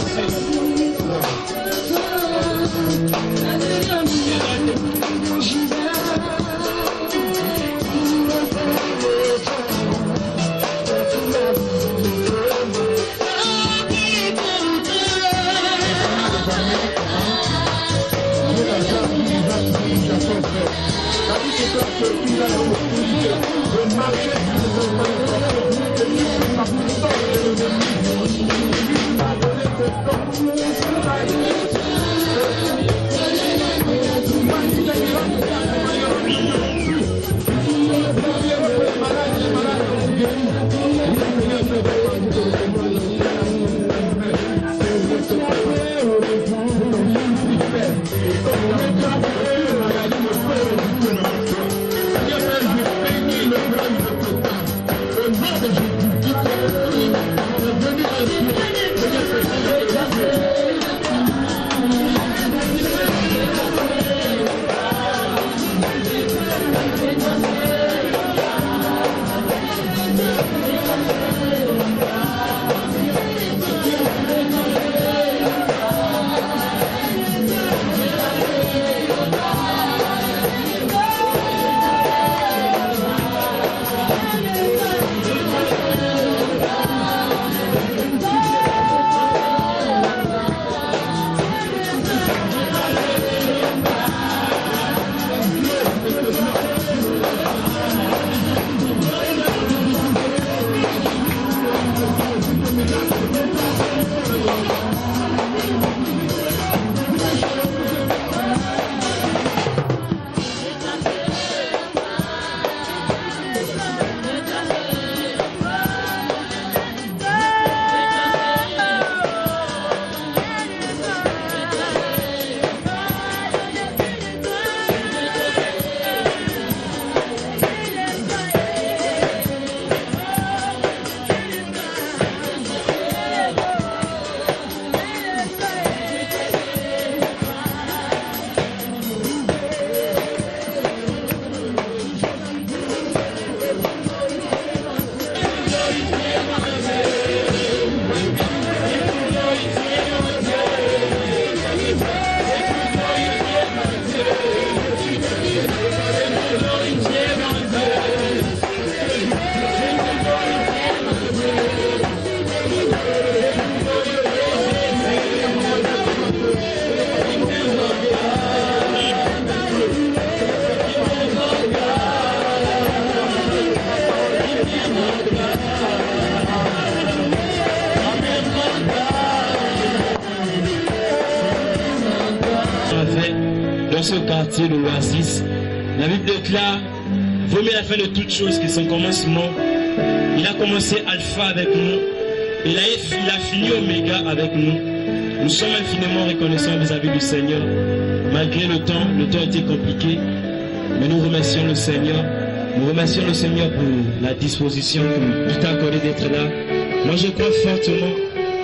Dans ce quartier de l'Oasis, la Bible déclare: voyez la fin de toutes choses qui sont commencement. Il a commencé alpha avec nous, il a fini oméga avec nous. Nous sommes infiniment reconnaissants vis-à-vis du Seigneur. Malgré le temps était compliqué, mais nous remercions le Seigneur. Nous remercions le Seigneur pour la disposition que tu t'as accordé d'être là. Moi je crois fortement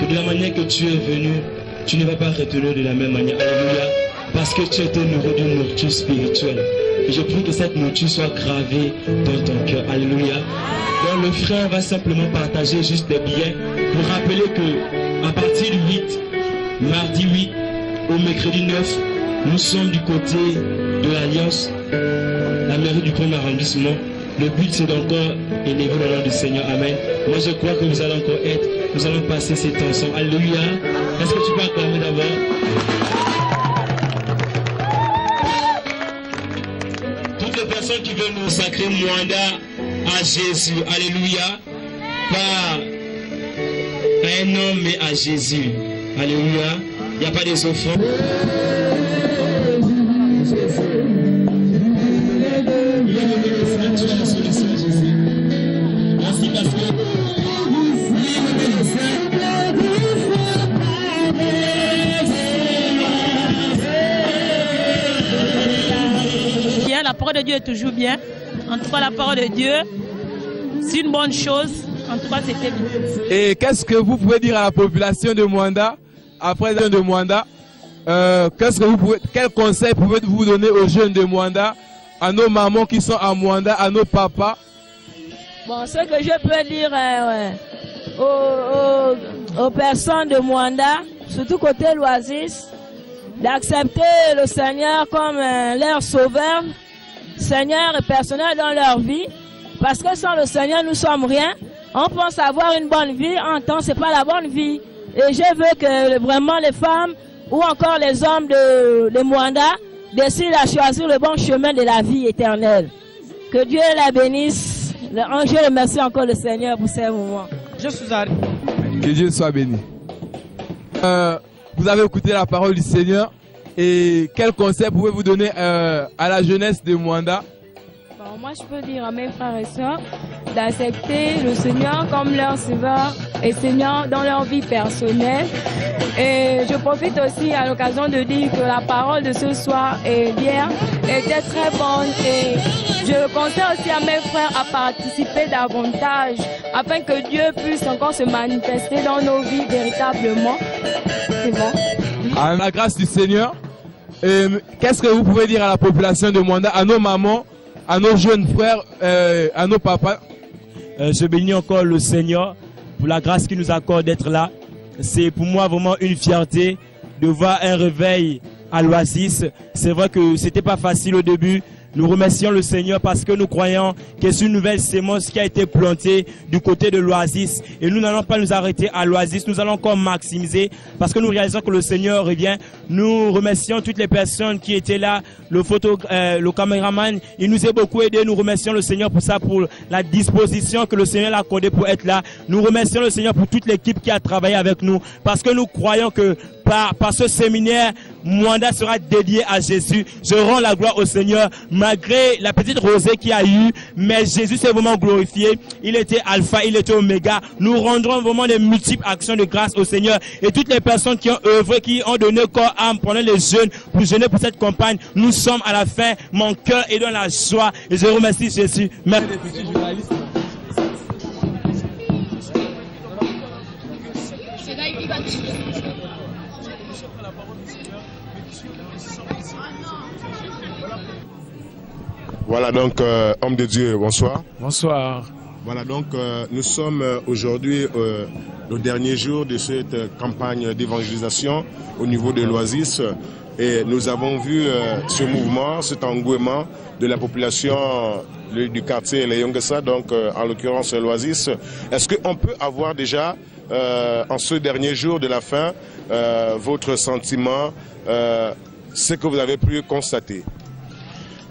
que de la manière que tu es venu, tu ne vas pas retourner de la même manière. Alléluia. Parce que tu as été nourri d'une nourriture spirituelle. Et je prie que cette nourriture soit gravée dans ton cœur. Alléluia. Donc le frère va simplement partager juste des billets pour rappeler que à partir du 8, mardi 8 au mercredi 9, nous sommes du côté de l'Alliance, la mairie du 1er arrondissement. Le but c'est d'encore élever le nom du Seigneur. Amen. Moi je crois que vous allez encore être, nous allons passer ces temps ensemble. Alléluia. Est-ce que tu peux acclamer d'abord? Toutes les personnes qui veulent nous sacrer mandat à Jésus, alléluia, pas à un homme mais à Jésus, alléluia, il n'y a pas des offrandes. Merci parce que Dieu est toujours bien. En tout cas, la parole de Dieu, c'est une bonne chose. En tout cas, c'était bien. Et qu'est-ce que vous pouvez dire à la population de Mwanda, après de Mwanda, quel conseil pouvez-vous donner aux jeunes de Mwanda, à nos mamans qui sont à Mwanda, à nos papas? Bon, ce que je peux dire aux personnes de Mwanda, surtout côté l'Oasis, d'accepter le Seigneur comme leur sauveur, Seigneur et personnel dans leur vie, parce que sans le Seigneur, nous sommes rien. On pense avoir une bonne vie, en temps, c'est pas la bonne vie. Et je veux que vraiment les femmes ou encore les hommes de Mwanda décident à choisir le bon chemin de la vie éternelle. Que Dieu la bénisse. Je remercie encore le Seigneur pour ces moments. Je suis arrivé. Que Dieu soit béni. Vous avez écouté la parole du Seigneur. Et quel conseil pouvez-vous donner à la jeunesse de Mwanda? Bon, moi, je peux dire à mes frères et sœurs d'accepter le Seigneur comme leur sauveur et Seigneur dans leur vie personnelle. Et je profite aussi à l'occasion de dire que la parole de ce soir et d'hier était très bonne. Et je conseille aussi à mes frères à participer davantage afin que Dieu puisse encore se manifester dans nos vies véritablement. C'est bon. À la grâce du Seigneur, qu'est-ce que vous pouvez dire à la population de Mwanda, à nos mamans, à nos jeunes frères, à nos papas? Je bénis encore le Seigneur pour la grâce qu'il nous accorde d'être là. C'est pour moi vraiment une fierté de voir un réveil à l'Oasis. C'est vrai que c'était pas facile au début. Nous remercions le Seigneur parce que nous croyons que c'est une nouvelle sémence qui a été plantée du côté de l'Oasis. Et nous n'allons pas nous arrêter à l'Oasis, nous allons encore maximiser parce que nous réalisons que le Seigneur revient. Nous remercions toutes les personnes qui étaient là, le caméraman, il nous a beaucoup aidé. Nous remercions le Seigneur pour ça, pour la disposition que le Seigneur a accordée pour être là. Nous remercions le Seigneur pour toute l'équipe qui a travaillé avec nous parce que nous croyons que par ce séminaire, Mwanda sera dédié à Jésus. Je rends la gloire au Seigneur, malgré la petite rosée qu'il y a eu, mais Jésus s'est vraiment glorifié. Il était alpha, il était oméga. Nous rendrons vraiment des multiples actions de grâce au Seigneur. Et toutes les personnes qui ont œuvré, qui ont donné corps, âme pendant les jeûnes, pour jeûner pour cette campagne, nous sommes à la fin. Mon cœur est dans la joie. Et je remercie Jésus. Merci. Voilà donc, homme de Dieu, bonsoir. Bonsoir. Voilà donc, nous sommes aujourd'hui au dernier jour de cette campagne d'évangélisation au niveau de l'Oasis. Et nous avons vu ce mouvement, cet engouement de la population du quartier Les Yongessa, donc en l'occurrence l'Oasis. Est-ce qu'on peut avoir déjà, en ce dernier jour de la fin, votre sentiment, ce que vous avez pu constater?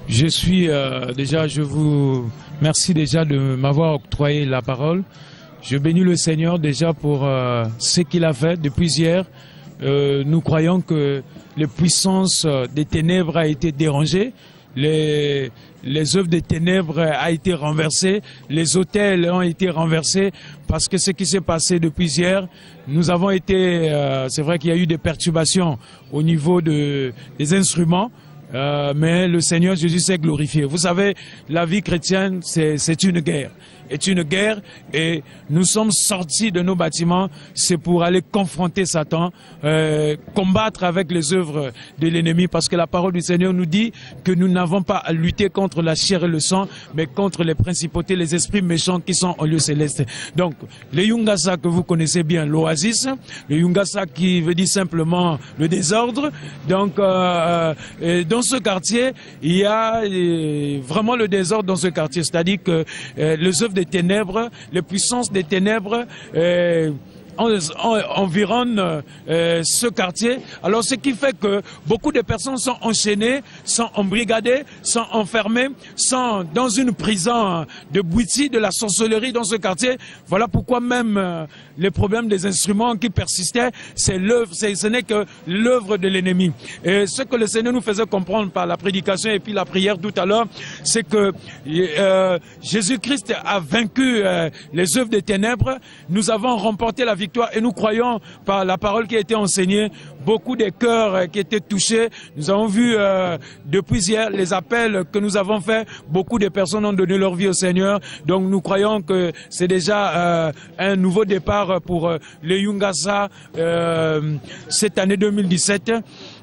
Je suis je vous remercie déjà de m'avoir octroyé la parole. Je bénis le Seigneur déjà pour ce qu'il a fait depuis hier. Nous croyons que les puissances des ténèbres a été dérangées. Les œuvres des ténèbres a été renversées, les autels ont été renversés parce que ce qui s'est passé depuis hier, nous avons été, c'est vrai qu'il y a eu des perturbations au niveau des instruments. Mais le Seigneur Jésus s'est glorifié. Vous savez, la vie chrétienne, c'est une guerre. Est une guerre et nous sommes sortis de nos bâtiments, c'est pour aller confronter Satan, combattre avec les œuvres de l'ennemi, parce que la parole du Seigneur nous dit que nous n'avons pas à lutter contre la chair et le sang, mais contre les principautés, les esprits méchants qui sont en lieu céleste. Donc, le Yongassa que vous connaissez bien, l'Oasis, le Yongassa qui veut dire simplement le désordre. Donc, dans ce quartier, il y a vraiment le désordre dans ce quartier, c'est-à-dire que les œuvres des ténèbres, les puissances des ténèbres environnent ce quartier. Alors ce qui fait que beaucoup de personnes sont enchaînées, sont embrigadées, sont enfermées, sont dans une prison de bouillie, de la sorcellerie dans ce quartier. Voilà pourquoi même les problèmes des instruments qui persistaient, c'est l'œuvre, ce n'est que l'œuvre de l'ennemi. Et ce que le Seigneur nous faisait comprendre par la prédication et puis la prière tout à l'heure, c'est que Jésus-Christ a vaincu les œuvres des ténèbres. Nous avons remporté la victoire et nous croyons par la parole qui a été enseignée beaucoup de cœurs qui étaient touchés. Nous avons vu depuis hier les appels que nous avons faits. Beaucoup de personnes ont donné leur vie au Seigneur. Donc nous croyons que c'est déjà un nouveau départ pour le Yungasa cette année 2017.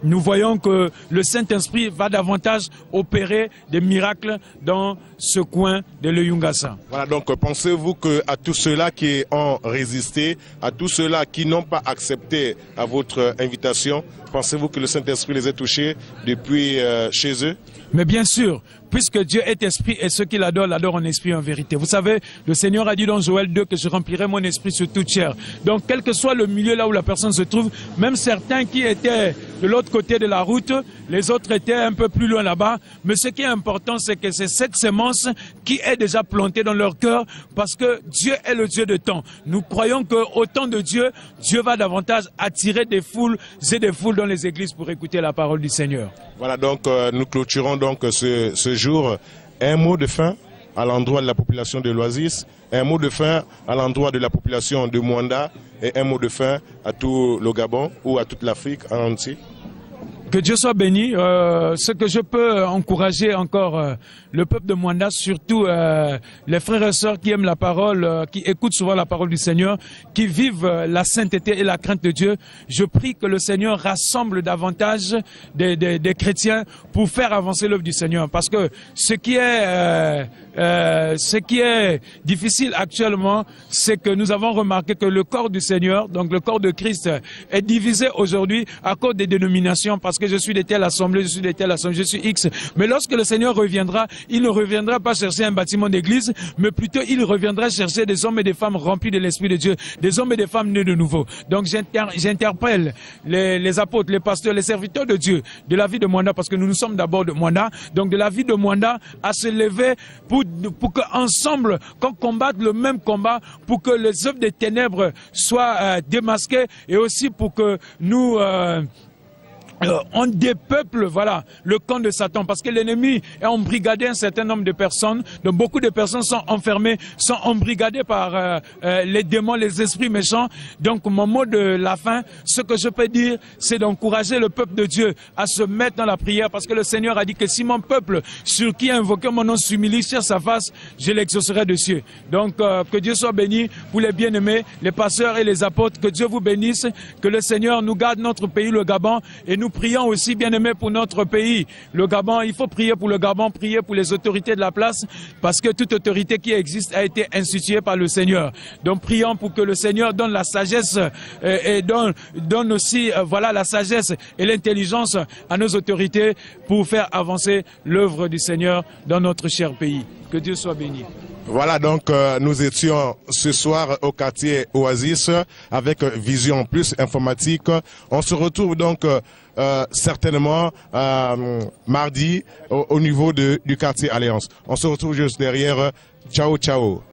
Nous voyons que le Saint-Esprit va davantage opérer des miracles dans ce coin de le Yungasa. Voilà, donc pensez-vous qu'à tous ceux-là qui ont résisté, à tous ceux-là qui n'ont pas accepté à votre invitation, pensez-vous que le Saint-Esprit les ait touchés depuis chez eux? Mais bien sûr, puisque Dieu est esprit et ceux qui l'adorent en esprit et en vérité. Vous savez, le Seigneur a dit dans Joël 2 que je remplirai mon esprit sur toute chair. Donc, quel que soit le milieu là où la personne se trouve, même certains qui étaient de l'autre côté de la route, les autres étaient un peu plus loin là-bas. Mais ce qui est important, c'est que c'est cette sémence qui est déjà plantée dans leur cœur parce que Dieu est le Dieu de temps. Nous croyons qu'au temps de Dieu, Dieu va davantage attirer des foules et des foules dans les églises pour écouter la parole du Seigneur. Voilà, donc nous clôturons donc ce jour. Un mot de fin à l'endroit de la population de l'Oasis, un mot de fin à l'endroit de la population de Mwanda et un mot de fin à tout le Gabon ou à toute l'Afrique en entier. Que Dieu soit béni. Ce que je peux encourager encore le peuple de Mwanda, surtout les frères et sœurs qui aiment la parole, qui écoutent souvent la parole du Seigneur, qui vivent la sainteté et la crainte de Dieu. Je prie que le Seigneur rassemble davantage des chrétiens pour faire avancer l'œuvre du Seigneur. Parce que ce qui est difficile actuellement, c'est que nous avons remarqué que le corps du Seigneur, donc le corps de Christ, est divisé aujourd'hui à cause des dénominations, parce que je suis de telle assemblée, je suis de telle assemblée, je suis X. Mais lorsque le Seigneur reviendra, il ne reviendra pas chercher un bâtiment d'église, mais plutôt il reviendra chercher des hommes et des femmes remplis de l'Esprit de Dieu, des hommes et des femmes nés de nouveau. Donc j'interpelle les apôtres, les pasteurs, les serviteurs de Dieu, de la vie de Mwanda, parce que nous sommes d'abord de Mwanda, donc de la vie de Mwanda, à se lever pour qu'ensemble, qu'on combatte le même combat, pour que les œuvres des ténèbres soient démasquées, et aussi pour que nous... on dépeuple, voilà, le camp de Satan, parce que l'ennemi est embrigadé un certain nombre de personnes, donc beaucoup de personnes sont enfermées, sont embrigadées par les démons, les esprits méchants. Donc mon mot de la fin, ce que je peux dire, c'est d'encourager le peuple de Dieu à se mettre dans la prière, parce que le Seigneur a dit que si mon peuple, sur qui a invoqué mon nom, s'humilie, cherche sa face, je l'exaucerai de cieux. Donc que Dieu soit béni pour les bien-aimés, les pasteurs et les apôtres, que Dieu vous bénisse, que le Seigneur nous garde notre pays, le Gabon, et nous prions aussi, bien-aimés, pour notre pays, le Gabon. Il faut prier pour le Gabon, prier pour les autorités de la place, parce que toute autorité qui existe a été instituée par le Seigneur. Donc prions pour que le Seigneur donne la sagesse et donne aussi voilà, la sagesse et l'intelligence à nos autorités pour faire avancer l'œuvre du Seigneur dans notre cher pays. Que Dieu soit béni. Voilà, donc nous étions ce soir au quartier Oasis avec Vision Plus Informatique. On se retrouve donc certainement mardi au niveau du quartier Alliance. On se retrouve juste derrière. Ciao, ciao.